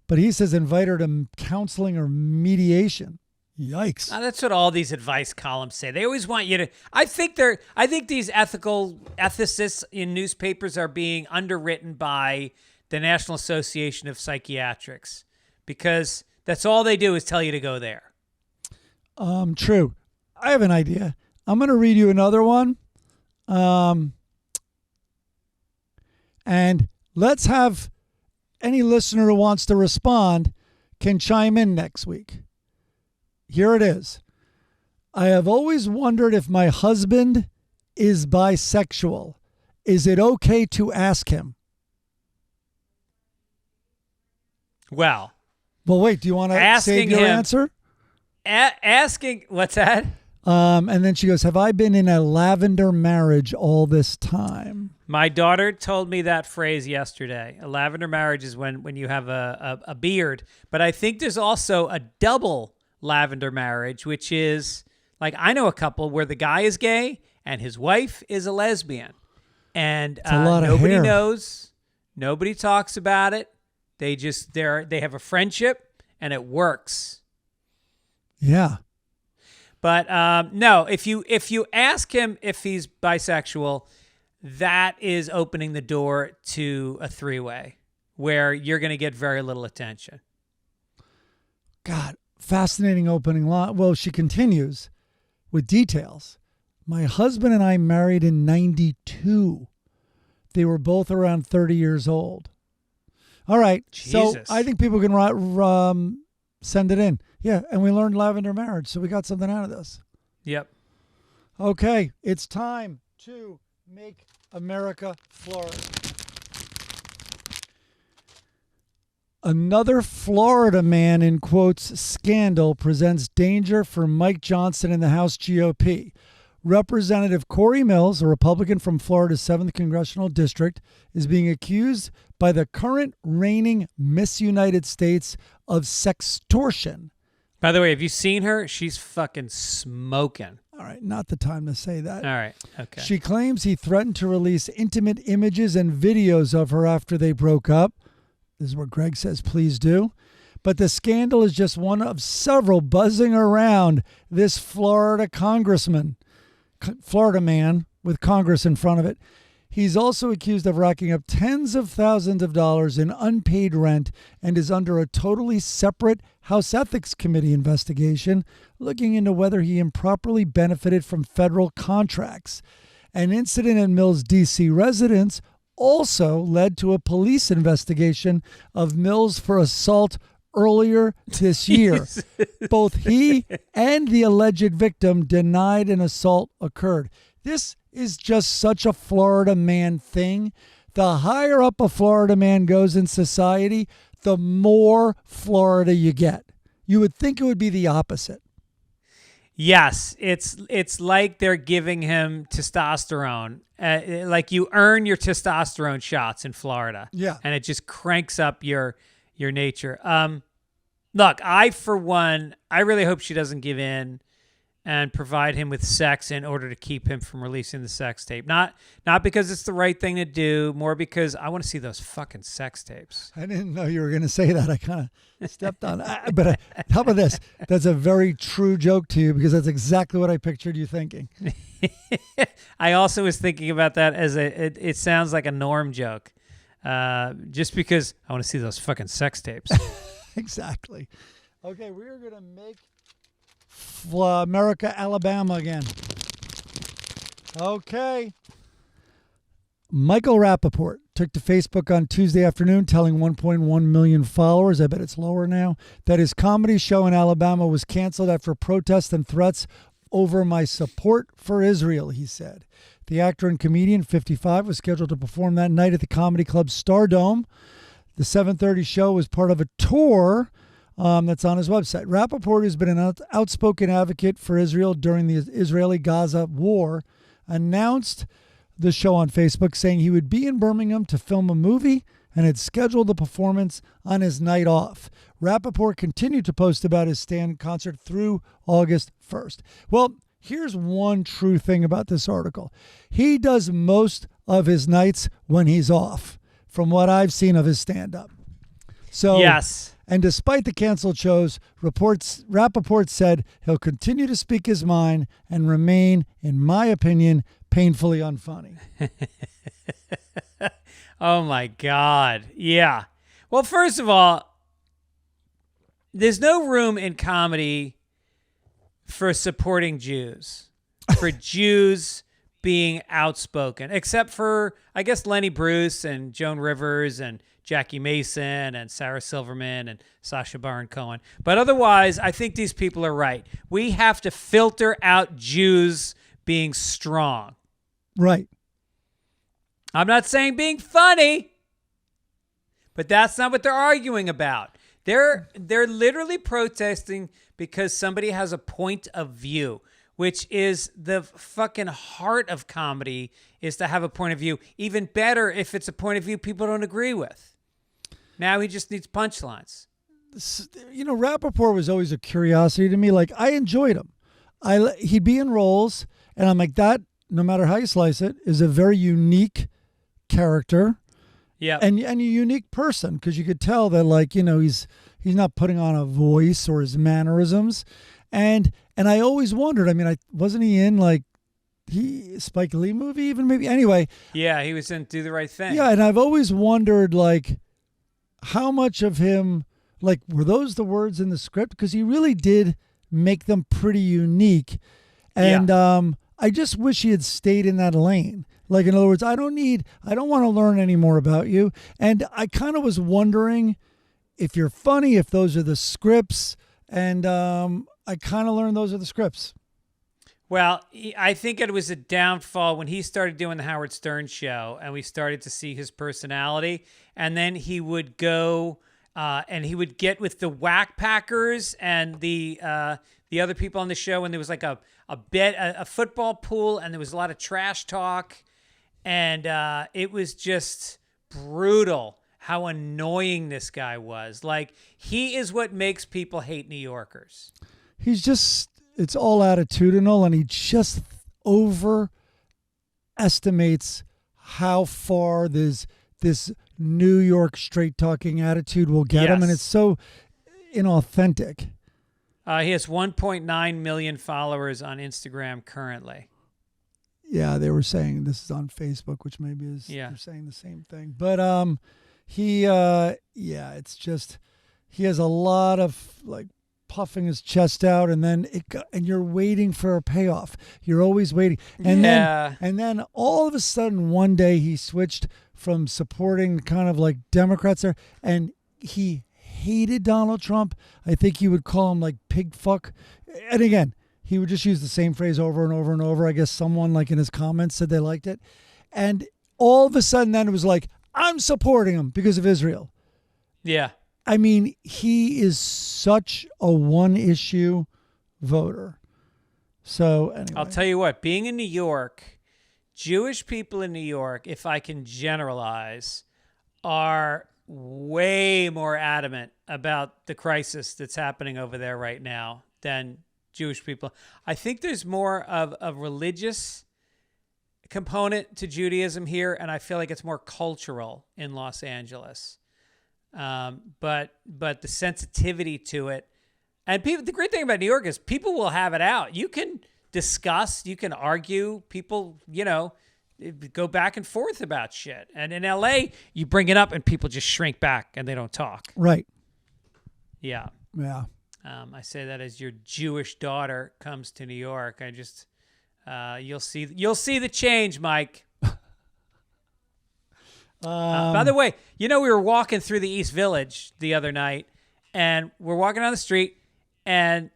But he says invite her to counseling or mediation. Yikes. Now, that's what all these advice columns say. They always want you to. I think these ethicists in newspapers are being underwritten by the National Association of Psychiatrics, because that's all they do is tell you to go there. True. I have an idea. I'm going to read you another one. And let's have any listener who wants to respond can chime in next week. Here it is. I have always wondered if my husband is bisexual. Is it okay to ask him? Well, wait, do you want to save your answer? Asking, what's that? And then she goes, have I been in a lavender marriage all this time? My daughter told me that phrase yesterday. A lavender marriage is when you have a beard. But I think there's also a double lavender marriage, which is, like, I know a couple where the guy is gay and his wife is a lesbian. And nobody knows. Nobody talks about it. They have a friendship and it works. Yeah. But no, if you ask him if he's bisexual, that is opening the door to a three-way where you're going to get very little attention. God, fascinating opening line. Well, she continues with details. My husband and I married in 92. They were both around 30 years old. All right. Jesus. So I think people can Send it in. Yeah, and we learned lavender marriage, so we got something out of this. Yep. Okay, it's time to make America flourish. Another Florida man, in quotes, scandal presents danger for Mike Johnson in the House GOP. Representative Corey Mills, a Republican from Florida's 7th Congressional District, is being accused by the current reigning Miss United States of sextortion. By the way, have you seen her? She's fucking smoking. All right, not the time to say that. All right, okay. She claims he threatened to release intimate images and videos of her after they broke up. This is what Greg says, please do. But the scandal is just one of several buzzing around this Florida congressman, Florida man with Congress in front of it. He's also accused of racking up tens of thousands of dollars in unpaid rent and is under a totally separate House Ethics Committee investigation looking into whether he improperly benefited from federal contracts. An incident at Mills' D.C. residence also led to a police investigation of Mills for assault earlier this year. Both he and the alleged victim denied an assault occurred. This is just such a Florida man thing. The higher up a Florida man goes in society, the more Florida you get. You would think it would be the opposite. Yes, it's like they're giving him testosterone. Like you earn your testosterone shots in Florida. Yeah. And it just cranks up your nature. Look, for one, I really hope she doesn't give in and provide him with sex in order to keep him from releasing the sex tape. Not because it's the right thing to do, more because I want to see those fucking sex tapes. I didn't know you were going to say that. I kind of stepped on but how about this? That's a very true joke to you because that's exactly what I pictured you thinking. I also was thinking about that as it sounds like a Norm joke. Just because I want to see those fucking sex tapes. Exactly. Okay, we're going to make America, Alabama again. Okay. Michael Rappaport took to Facebook on Tuesday afternoon telling 1.1 million followers, I bet it's lower now, that his comedy show in Alabama was canceled after protests and threats over my support for Israel, he said. The actor and comedian, 55, was scheduled to perform that night at the comedy club Stardome. The 7:30 show was part of a tour that's on his website. Rappaport, who's been an outspoken advocate for Israel during the Israeli-Gaza war, announced the show on Facebook, saying he would be in Birmingham to film a movie and had scheduled the performance on his night off. Rappaport continued to post about his stand concert through August 1st. Well, here's one true thing about this article. He does most of his nights when he's off, from what I've seen of his stand-up. So, yes. And despite the canceled shows, Rappaport said he'll continue to speak his mind and remain, in my opinion, painfully unfunny. Oh, my God. Yeah. Well, first of all, there's no room in comedy for supporting Jews, for Jews being outspoken, except for, I guess, Lenny Bruce and Joan Rivers and Jackie Mason and Sarah Silverman and Sacha Baron Cohen. But otherwise, I think these people are right. We have to filter out Jews being strong. Right. I'm not saying being funny, but that's not what they're arguing about. They're literally protesting because somebody has a point of view, which is the fucking heart of comedy, is to have a point of view. Even better if it's a point of view people don't agree with. Now he just needs punchlines. You know, Rappaport was always a curiosity to me. Like, I enjoyed him. He'd be in roles, and I'm like, that, no matter how you slice it, is a very unique character. Yeah. And a unique person, because you could tell that, like, you know, he's not putting on a voice or his mannerisms. And I always wondered, I mean, wasn't he in, like, Spike Lee movie even, maybe? Anyway. Yeah, he was in Do the Right Thing. Yeah, and I've always wondered, like, how much of him, like, were those the words in the script? Because he really did make them pretty unique. And I just wish he had stayed in that lane. Like, in other words, I don't want to learn any more about you. And I kind of was wondering if you're funny, if those are the scripts, and I kind of learned those are the scripts. Well, I think it was a downfall when he started doing the Howard Stern show and we started to see his personality. And then he would go and he would get with the whack packers and the other people on the show. And there was like a football pool, and there was a lot of trash talk. And it was just brutal how annoying this guy was. Like, he is what makes people hate New Yorkers. He's just... It's all attitudinal, and he just overestimates how far this New York straight-talking attitude will get him, and it's so inauthentic. He has 1.9 million followers on Instagram currently. Yeah, they were saying this is on Facebook, which maybe is they're saying the same thing. But it's just he has a lot of like puffing his chest out, and then and you're waiting for a payoff. You're always waiting, and then all of a sudden one day he switched from supporting kind of like Democrats there, and he hated Donald Trump. I think you would call him like pig fuck, and again he would just use the same phrase over and over and over. I guess someone like in his comments said they liked it, and all of a sudden then it was like, I'm supporting him because of Israel. Yeah. I mean, he is such a one-issue voter. So, anyway. I'll tell you what, being in New York, Jewish people in New York, if I can generalize, are way more adamant about the crisis that's happening over there right now than Jewish people. I think there's more of a religious component to Judaism here, and I feel like it's more cultural in Los Angeles. But the sensitivity to it, and people, the great thing about New York is people will have it out. You can discuss, you can argue, people, go back and forth about shit. And in LA, you bring it up and people just shrink back and they don't talk. Right. Yeah. Yeah. I say that as your Jewish daughter comes to New York. I just, you'll see the change, Mike. By the way, we were walking through the East Village the other night, and we're walking down the street, and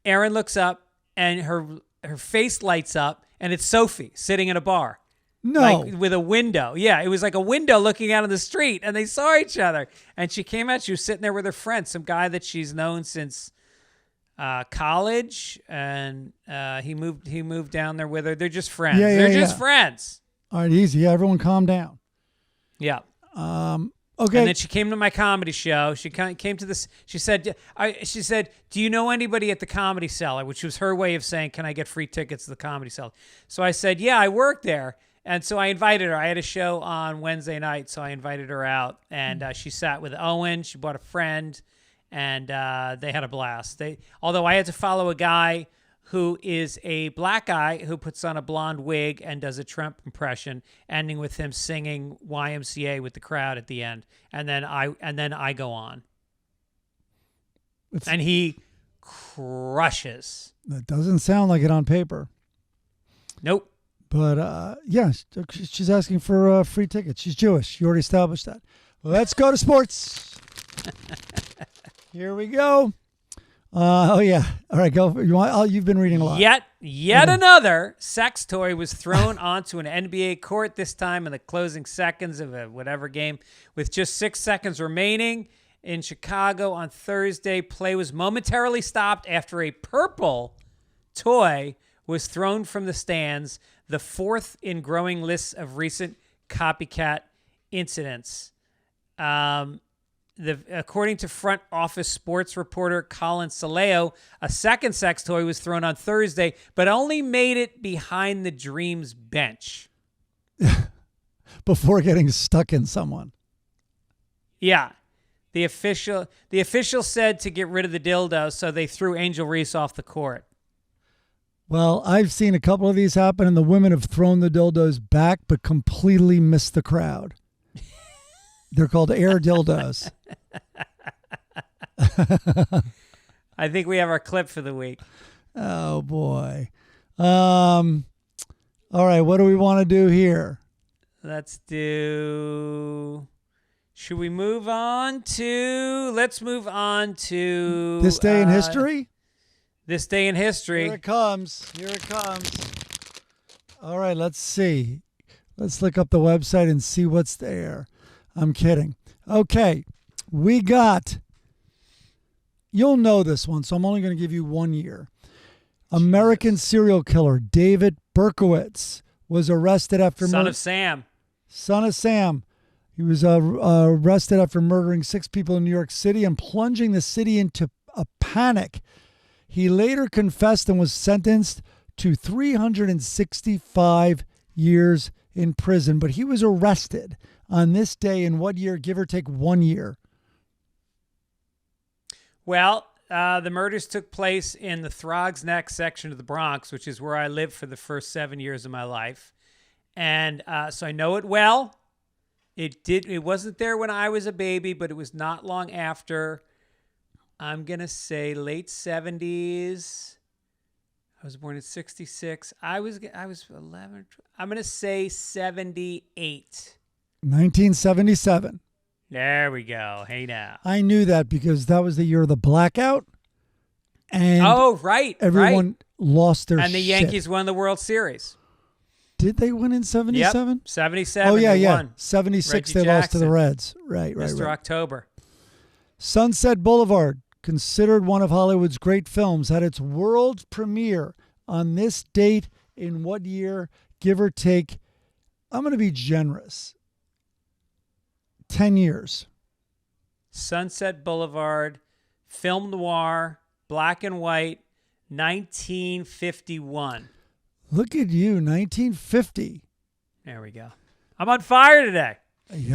Erin looks up, and her face lights up, and it's Sophie sitting in a bar. No. Like, with a window. Yeah, it was like a window looking out on the street, and they saw each other. And she came out. She was sitting there with her friend, some guy that she's known since college, and he moved down there with her. They're just friends. They're just friends. All right, easy. Yeah, everyone calm down. Yeah. Okay. And then she came to my comedy show. She came to this. She said, "Do you know anybody at the Comedy Cellar?" Which was her way of saying, "Can I get free tickets to the Comedy Cellar?" So I said, "Yeah, I work there." And so I invited her. I had a show on Wednesday night, so I invited her out. And she sat with Owen. She brought a friend, and they had a blast. Although I had to follow a guy who is a black guy who puts on a blonde wig and does a Trump impression, ending with him singing YMCA with the crowd at the end. And then I go on. And he crushes. That doesn't sound like it on paper. Nope. But she's asking for free tickets. She's Jewish. You already established that. Let's go to sports. Here we go. All right, go. You've been reading a lot. Yet another sex toy was thrown onto an NBA court, this time in the closing seconds of a whatever game. With just 6 seconds remaining in Chicago on Thursday, play was momentarily stopped after a purple toy was thrown from the stands, the fourth in growing lists of recent copycat incidents. According to front office sports reporter Colin Saleo, a second sex toy was thrown on Thursday, but only made it behind the Dreams bench. Before getting stuck in someone. Yeah. The official said to get rid of the dildo, so they threw Angel Reese off the court. Well, I've seen a couple of these happen, and the women have thrown the dildos back, but completely missed the crowd. They're called air dildos. I think we have our clip for the week. Oh, boy. All right, what do we want to do here? Let's do Should we move on to? Let's move on to This day in history. This day in history. Here it comes. Here it comes. All right, let's see. Let's look up the website and see what's there. I'm kidding. Okay, we got. You'll know this one, so I'm only going to give you 1 year. American serial killer David Berkowitz was arrested after Son of Sam. Son of Sam. He was arrested after murdering 6 people in New York City and plunging the city into a panic. He later confessed and was sentenced to 365 years in prison, but he was arrested on this day in what year, give or take 1 year? Well, the murders took place in the Throgs Neck section of the Bronx, which is where I lived for the first 7 years of my life. And so I know it well. It wasn't there when I was a baby, but it was not long after. I'm going to say late 70s. I was born in 66. I was 11. I'm going to say 78. 1977. There we go. Hey now. I knew that because that was the year of the blackout. And right. everyone lost their shit. And the Yankees won the World Series. Did they win in 77? Yep. 77. Oh, yeah, they yeah. won. 76, Reggie they lost to the Jackson. Reds. Right. Mr. October. Sunset Boulevard, considered one of Hollywood's great films, had its world premiere on this date in what year, give or take? I'm going to be generous. 10 years. Sunset Boulevard, film noir, black and white, 1951. Look at you, 1950. There we go. I'm on fire today.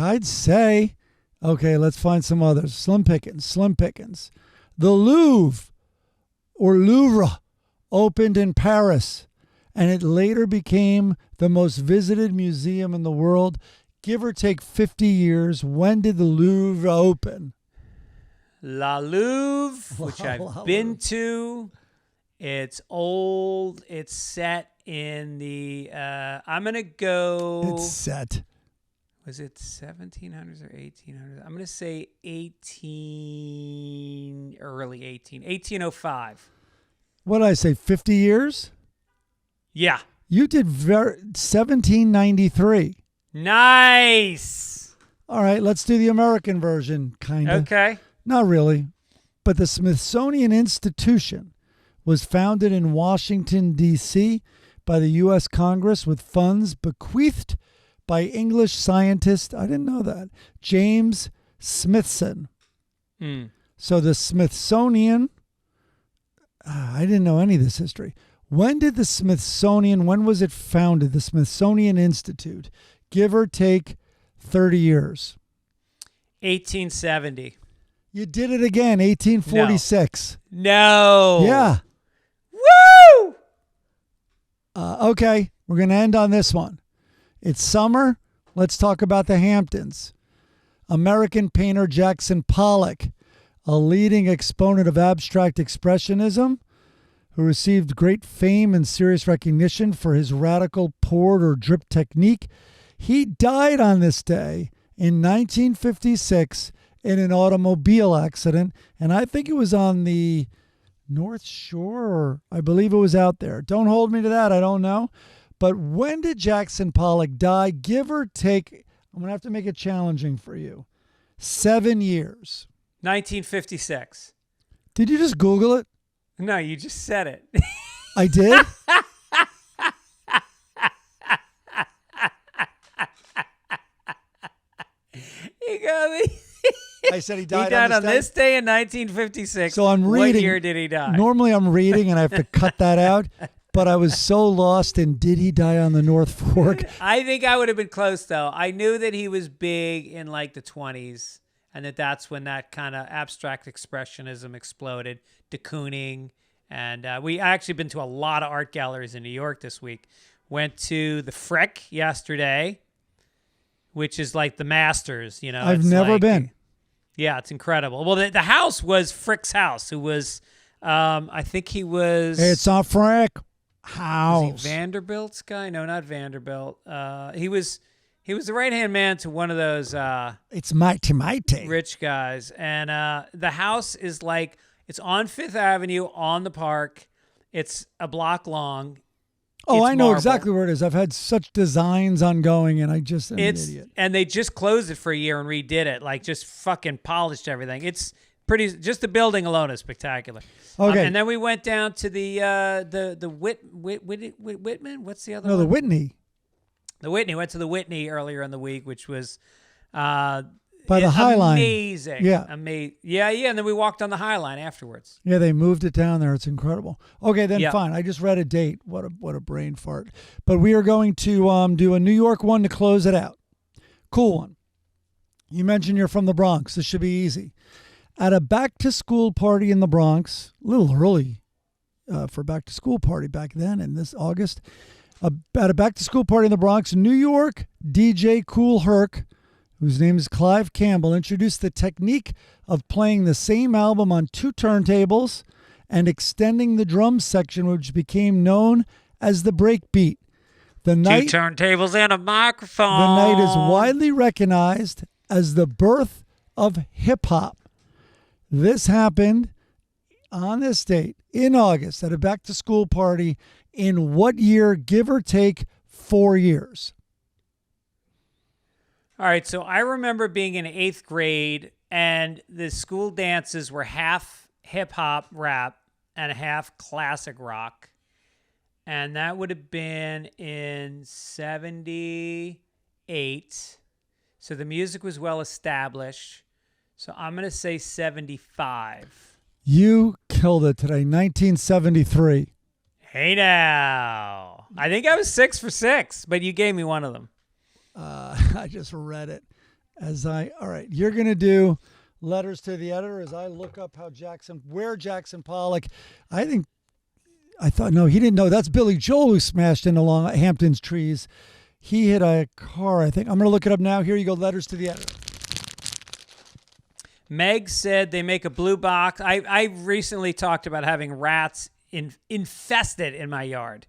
I'd say. Okay, let's find some others. Slim pickings. The Louvre, or Louvre, opened in Paris, and it later became the most visited museum in the world. Give or take 50 years, when did the Louvre open? La Louvre, which I've been to. It's old. It's set in the, I'm going to go. It's set. Was it 1700s or 1800s? I'm going to say early 1805. What did I say, 50 years? Yeah. You did 1793. Nice. All right, let's do the American version, kind of. Okay. Not really. But the Smithsonian Institution was founded in Washington, D.C. by the U.S. Congress with funds bequeathed by English scientist, I didn't know that, James Smithson. So the Smithsonian, I didn't know any of this history. When was it founded, the Smithsonian Institute? Give or take 30 years. 1870. You did it again, 1846. No. Yeah. Woo! Okay, we're going to end on this one. It's summer. Let's talk about the Hamptons. American painter Jackson Pollock, a leading exponent of abstract expressionism, who received great fame and serious recognition for his radical poured or drip technique. He died on this day in 1956 in an automobile accident, and I think it was on the North Shore, or I believe it was out there. Don't hold me to that. I don't know. But when did Jackson Pollock die? Give or take, I'm going to have to make it challenging for you. 7 years. 1956. Did you just Google it? No, you just said it. I did? You got me. I said he died, He died on this day in 1956. So I'm reading. What year did he die? Normally I'm reading and I have to cut that out. But I was so lost in did he die on the North Fork? I think I would have been close, though. I knew that he was big in like the 20s and that's when that kind of abstract expressionism exploded, de Kooning. And we actually been to a lot of art galleries in New York this week. Went to the Frick yesterday, which is like the Masters, you know. I've it's never like, been. Yeah, it's incredible. Well, the house was Frick's house, who was, I think he was. It's a Frick house. Was he Vanderbilt's guy? No, not Vanderbilt. He was He was the right-hand man to one of those It's mighty. rich guys. And the house is like, it's on Fifth Avenue on the park. It's a block long. Oh, It's I know marble. exactly where it is. I've had such designs ongoing, and I just am an idiot. And they just closed it for a year and redid it, like just fucking polished everything. It's pretty. Just the building alone is spectacular. Okay. And then we went down to the Whitman. What's the other No, one? the Whitney. The Whitney. Went to the Whitney earlier in the week, which was By the High Line. Amazing. Yeah. Yeah. And then we walked on the High Line afterwards. Yeah, they moved it down there. It's incredible. Okay, then Yeah. fine. I just read a date. What a brain fart. But we are going to do a New York one to close it out. Cool one. You mentioned you're from the Bronx. This should be easy. At a back-to-school party in the Bronx, a little early for back-to-school party back then in this August, at a back-to-school party in the Bronx, New York DJ Kool Herc, whose name is Clive Campbell, introduced the technique of playing the same album on two turntables and extending the drum section, which became known as the breakbeat. Two turntables and a microphone. The night is widely recognized as the birth of hip-hop. This happened on this date in August at a back-to-school party in what year, give or take 4 years? All right, so I remember being in 8th grade, and the school dances were half hip-hop rap and half classic rock. And that would have been in 78. So the music was well established. So I'm going to say 75. You killed it today, 1973. Hey now. I think I was 6 for 6, but you gave me one of them. I just read it all right, you're going to do letters to the editor as I look up where Jackson Pollock, I thought, no, he didn't know. That's Billy Joel who smashed into Long Hampton's trees. He hit a car, I think. I'm going to look it up now. Here you go, letters to the editor. Meg said they make a blue box. I recently talked about having rats infested in my yard.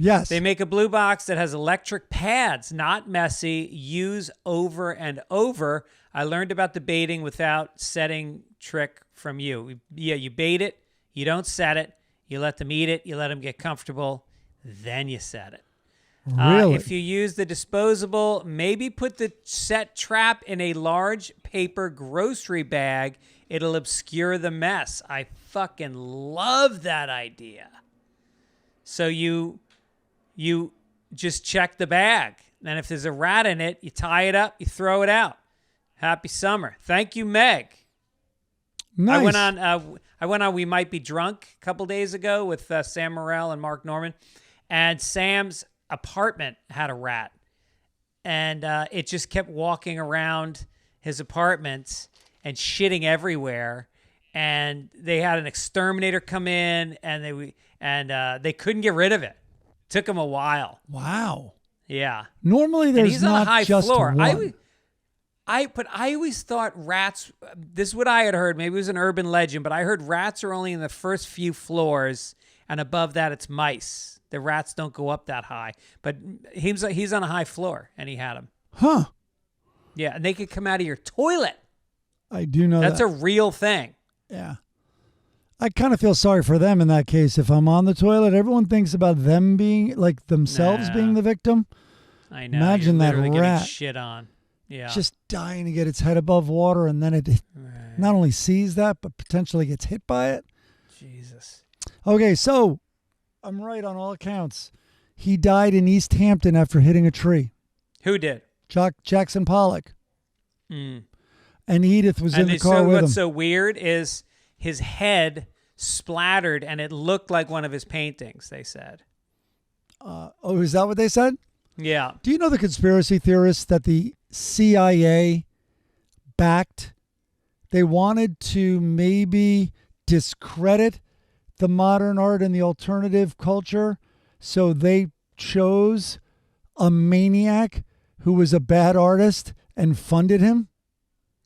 Yes. They make a blue box that has electric pads, not messy, use over and over. I learned about the baiting without setting trick from you. Yeah, you bait it, you don't set it, you let them eat it, you let them get comfortable, then you set it. Really? If you use the disposable, maybe put the set trap in a large paper grocery bag. It'll obscure the mess. I fucking love that idea. So you just check the bag. And if there's a rat in it, you tie it up, you throw it out. Happy summer. Thank you, Meg. Nice. I went on We Might Be Drunk a couple days ago with Sam Morrell and Mark Norman. And Sam's apartment had a rat. And it just kept walking around his apartment and shitting everywhere. And they had an exterminator come in, and they couldn't get rid of it. Took him a while. Wow. Yeah. Normally And there's he's on not a high just floor. one. But I always thought rats, this is what I had heard, maybe it was an urban legend, but I heard rats are only in the first few floors, and above that it's mice. The rats don't go up that high. But he's on a high floor, and he had them. Huh. Yeah, and they could come out of your toilet. I do know That's that. a real thing. Yeah. I kind of feel sorry for them in that case. If I'm on the toilet, everyone thinks about them being, like, themselves being the victim. I know. Imagine You're that literally rat. getting shit on. Yeah. Just dying to get its head above water, and then it not only sees that, but potentially gets hit by it. Jesus. Okay, so I'm right on all accounts. He died in East Hampton after hitting a tree. Who did? Jackson Pollock. Mm. And Edith was in the car with him. What's so weird is his head splattered, and it looked like one of his paintings, they said. Oh, is that what they said? Yeah. Do you know the conspiracy theorists that the CIA backed? They wanted to maybe discredit the modern art and the alternative culture, so they chose a maniac who was a bad artist and funded him.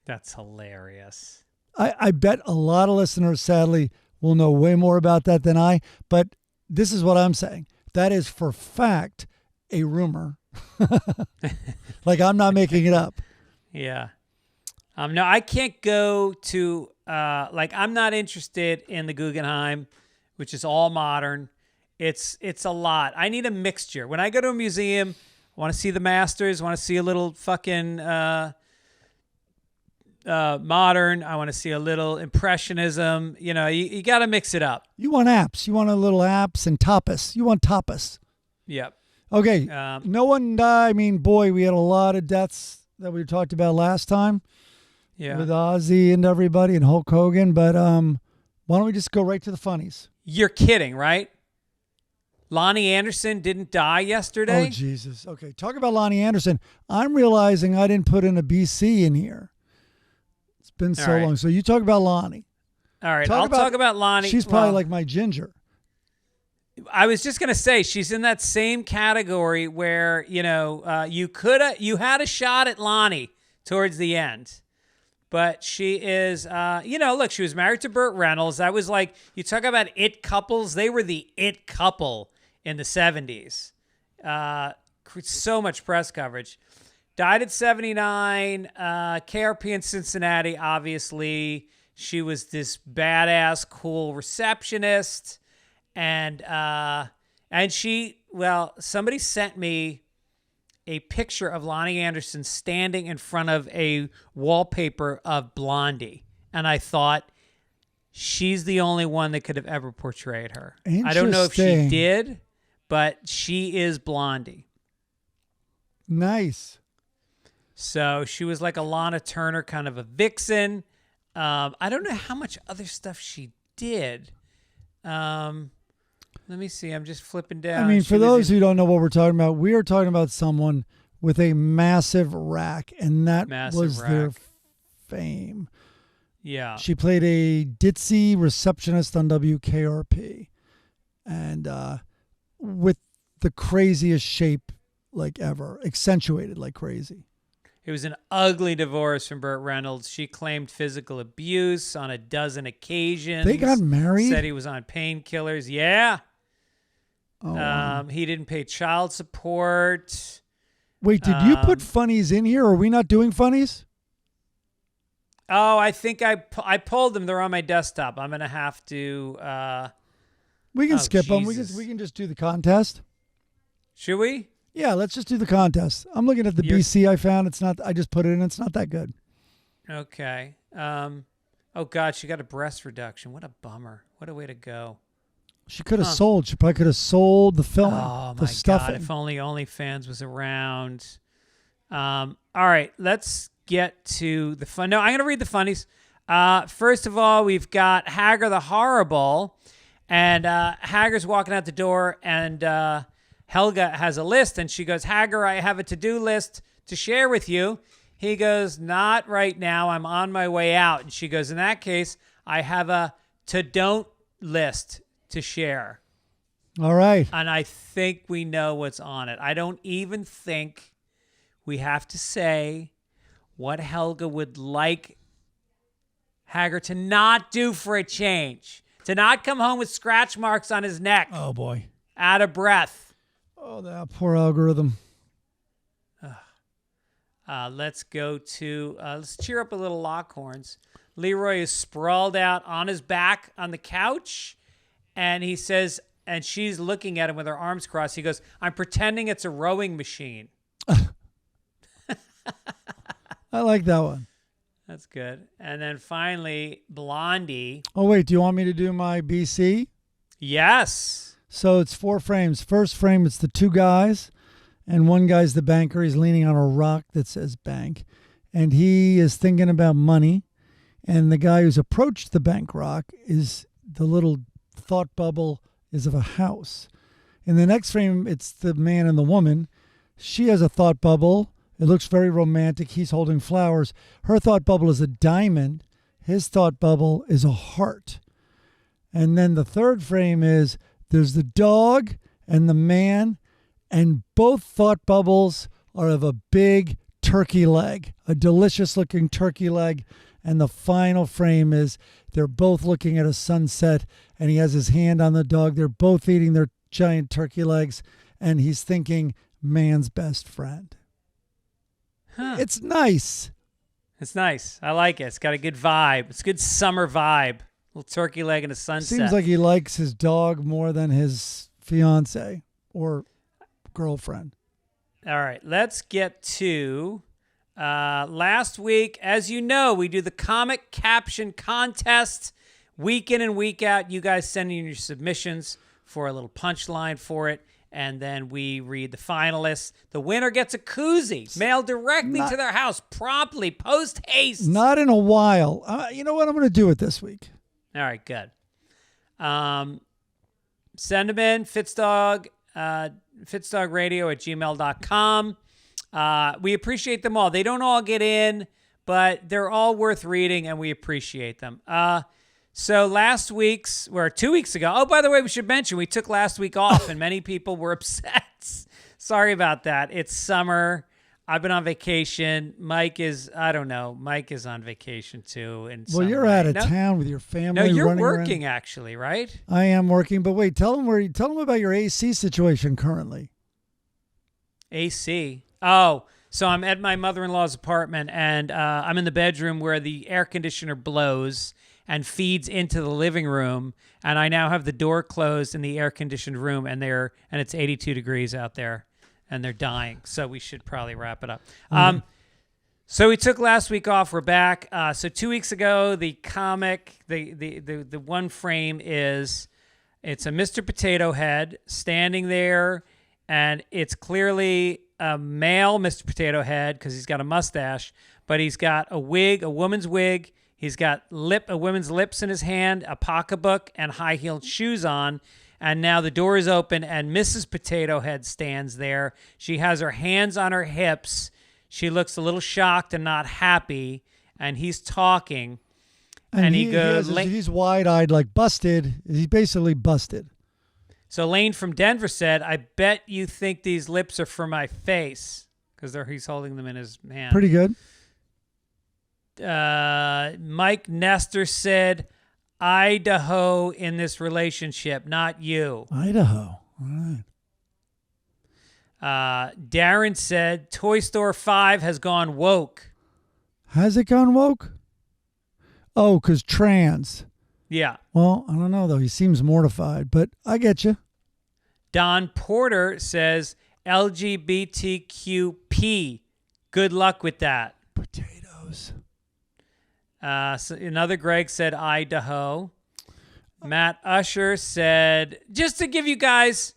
That's hilarious. I bet a lot of listeners, sadly, will know way more about that than I, but this is what I'm saying. That is for fact a rumor Like I'm not making it up. Yeah. No, I can't go to, I'm not interested in the Guggenheim, which is all modern. It's a lot. I need a mixture. When I go to a museum, I want to see the masters, I want to see a little fucking modern. I want to see a little impressionism. You know, you got to mix it up. You want apps. You want a little apps and tapas. You want tapas. Yep. Okay. No one died. I mean, boy, we had a lot of deaths that we talked about last time. Yeah. With Ozzy and everybody and Hulk Hogan. But why don't we just go right to the funnies? You're kidding, right? Lonnie Anderson didn't die yesterday? Oh, Jesus. Okay. Talk about Lonnie Anderson. I'm realizing I didn't put in a BC in here. It's been so long. So you talk about Lonnie. All right. I'll talk about Lonnie. She's probably like my ginger. I was just going to say, she's in that same category where, you had a shot at Lonnie towards the end. But she is, look, she was married to Burt Reynolds. That was like, you talk about it couples. They were the it couple in the 70s. So much press coverage. Died at 79. KRP in Cincinnati, obviously. She was this badass, cool receptionist. And somebody sent me a picture of Lonnie Anderson standing in front of a wallpaper of Blondie. And I thought, she's the only one that could have ever portrayed her. I don't know if she did, but she is Blondie. Nice. So she was like a Lana Turner, kind of a vixen. I don't know how much other stuff she did. Let me see. I'm just flipping down. I mean, for those who don't know what we're talking about, we are talking about someone with a massive rack, and that was their fame. Yeah. She played a ditzy receptionist on WKRP, and with the craziest shape like ever, accentuated like crazy. It was an ugly divorce from Burt Reynolds. She claimed physical abuse on a dozen occasions. They got married? Said he was on painkillers. Yeah. Oh, he didn't pay child support. Wait, did you put funnies in here? Are we not doing funnies? Oh, I think I pulled them. They're on my desktop. I'm going to have to... we can skip them. We can just do the contest. Should we? Yeah, let's just do the contest. I'm looking at the BC I found. It's not. I just put it in. It's not that good. Okay. Oh, God, she got a breast reduction. What a bummer. What a way to go. She could have sold. She probably could have sold the film. Oh, the my stuffing. God. If only OnlyFans was around. All right, let's get to the fun. No, I'm going to read the funnies. First of all, we've got Hagar the Horrible. And Hagar's walking out the door, and Helga has a list, and she goes, Hagar, I have a to-do list to share with you. He goes, not right now. I'm on my way out. And she goes, in that case, I have a to-don't list to share. All right. And I think we know what's on it. I don't even think we have to say what Helga would like Hagar to not do for a change. To not come home with scratch marks on his neck. Oh, boy. Out of breath. Oh, that poor algorithm. Let's go to, let's cheer up a little Lockhorns. Leroy is sprawled out on his back on the couch, and he says, and she's looking at him with her arms crossed. He goes, I'm pretending it's a rowing machine. I like that one. That's good. And then finally, Blondie. Oh, wait, do you want me to do my BC? Yes. So it's 4 frames. First frame, it's the 2 guys, and one guy's the banker. He's leaning on a rock that says bank, and he is thinking about money. And the guy who's approached the bank rock is the little thought bubble is of a house. In the next frame, it's the man and the woman. She has a thought bubble. It looks very romantic. He's holding flowers. Her thought bubble is a diamond. His thought bubble is a heart. And then the third frame is there's the dog and the man, and both thought bubbles are of a big turkey leg, a delicious-looking turkey leg. And the final frame is they're both looking at a sunset, and he has his hand on the dog. They're both eating their giant turkey legs, and he's thinking, man's best friend. Huh. It's nice. It's nice. I like it. It's got a good vibe. It's a good summer vibe. Little turkey leg and a sunset. Seems like he likes his dog more than his fiance or girlfriend. All right, let's get to last week. As you know, we do the comic caption contest week in and week out. You guys send in your submissions for a little punchline for it, and then we read the finalists. The winner gets a koozie mailed directly to their house promptly, post haste. Not in a while. You know what? I'm going to do it this week. All right, good. Send them in, fitzdog radio@gmail.com. We appreciate them all. They don't all get in, but they're all worth reading, and we appreciate them. So 2 weeks ago. Oh, by the way, we should mention we took last week off, and many people were upset. Sorry about that. It's summer. I've been on vacation. Mike is on vacation too. Well, you're out of town with your family. No, you're running working around. actually, right? I am working, but wait, tell them about your AC situation currently. AC. Oh, so I'm at my mother-in-law's apartment, and I'm in the bedroom where the air conditioner blows and feeds into the living room, and I now have the door closed in the air-conditioned room, and it's 82 degrees out there. And they're dying, so we should probably wrap it up. So we took last week off. We're back. So 2 weeks ago, the comic, the one frame it's a Mr. Potato Head standing there, and it's clearly a male Mr. Potato Head because he's got a mustache, but he's got a wig, a woman's wig. He's got a woman's lips in his hand, a pocketbook, and high-heeled shoes on. And now the door is open, and Mrs. Potato Head stands there. She has her hands on her hips. She looks a little shocked and not happy, and he's talking. And he goes... he's wide-eyed, like busted. He's basically busted. So Lane from Denver said, I bet you think these lips are for my face, because he's holding them in his hand. Pretty good. Mike Nestor said... Idaho in this relationship, not you. Idaho. All right. Darren said Toy Store 5 has gone woke. Has it gone woke? Oh, because trans. Yeah. Well, I don't know, though. He seems mortified, but I get you. Don Porter says LGBTQP. Good luck with that. Potatoes. So another Greg said Idaho. Matt Usher said, just to give you guys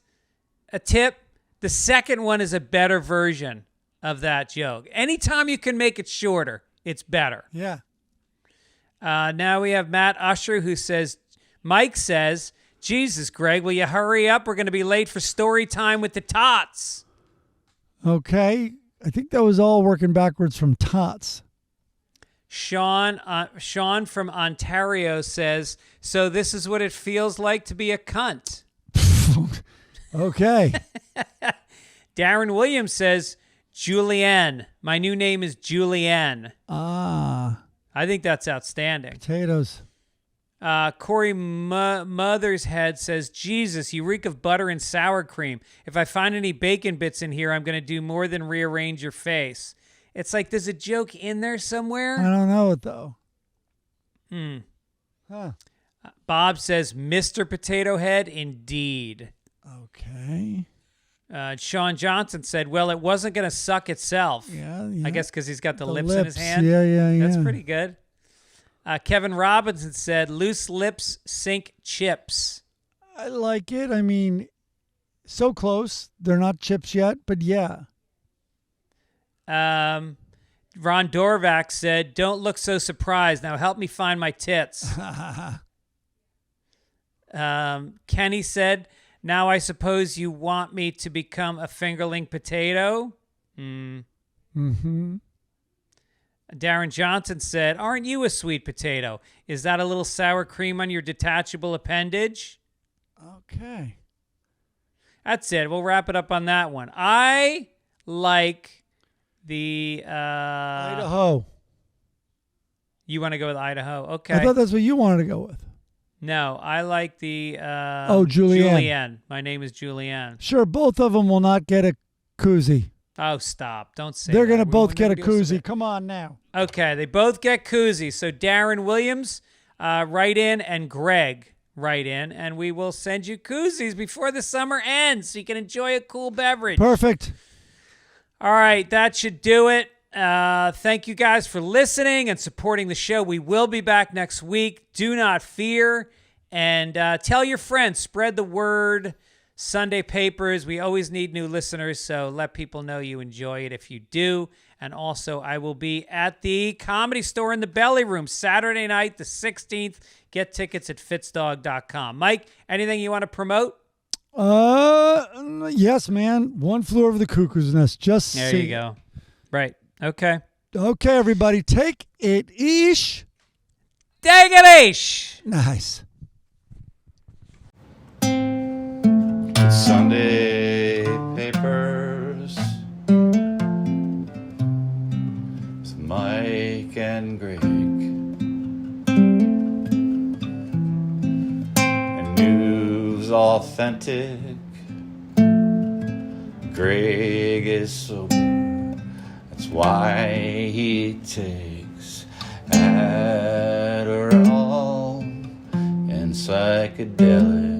a tip, the second one is a better version of that joke. Anytime you can make it shorter, it's better. Yeah. Now we have Matt Usher who says, Mike says, Jesus, Greg, will you hurry up? We're going to be late for story time with the tots. Okay. I think that was all working backwards from tots. Sean from Ontario says, so this is what it feels like to be a cunt. Okay. Darren Williams says, Julianne. My new name is Julianne. Ah. I think that's outstanding. Potatoes. Corey Mothershead says, Jesus, you reek of butter and sour cream. If I find any bacon bits in here, I'm going to do more than rearrange your face. It's like there's a joke in there somewhere. I don't know it, though. Huh. Bob says, Mr. Potato Head, indeed. Okay. Sean Johnson said, well, it wasn't going to suck itself. Yeah. I guess because he's got the lips in his hand. Yeah. That's pretty good. Kevin Robinson said, loose lips sink chips. I like it. I mean, so close. They're not chips yet, but yeah. Ron Dorvac said, don't look so surprised. Now help me find my tits. Kenny said, now I suppose you want me to become a fingerling potato? Mm-hmm. Darren Johnson said, aren't you a sweet potato? Is that a little sour cream on your detachable appendage? Okay. That's it. We'll wrap it up on that one. I like the... Idaho. You want to go with Idaho? Okay. I thought that's what you wanted to go with. No, I like the... Julianne. Julianne. My name is Julianne. Sure, both of them will not get a Koozie. Oh, stop. Don't say They're that. going to We both won't get a never do koozie. Come on now. Okay, they both get koozies. So Darren Williams, write in, and Greg, write in, and we will send you koozies before the summer ends so you can enjoy a cool beverage. Perfect. All right, that should do it. Thank you guys for listening and supporting the show. We will be back next week. Do not fear. And tell your friends. Spread the word. Sunday Papers. We always need new listeners, so let people know you enjoy it if you do. And also, I will be at the Comedy Store in the Belly Room Saturday night, the 16th. Get tickets at fitzdog.com. Mike, anything you want to promote? Yes, man. One Flew Over the Cuckoo's Nest. Just There see. you go. Right. Okay. Okay, everybody. Take it eesh. Take it ish. Nice. Sunday papers. It's Mike and Greg. And news authentic. Greg is sober. That's why he takes Adderall and psychedelics.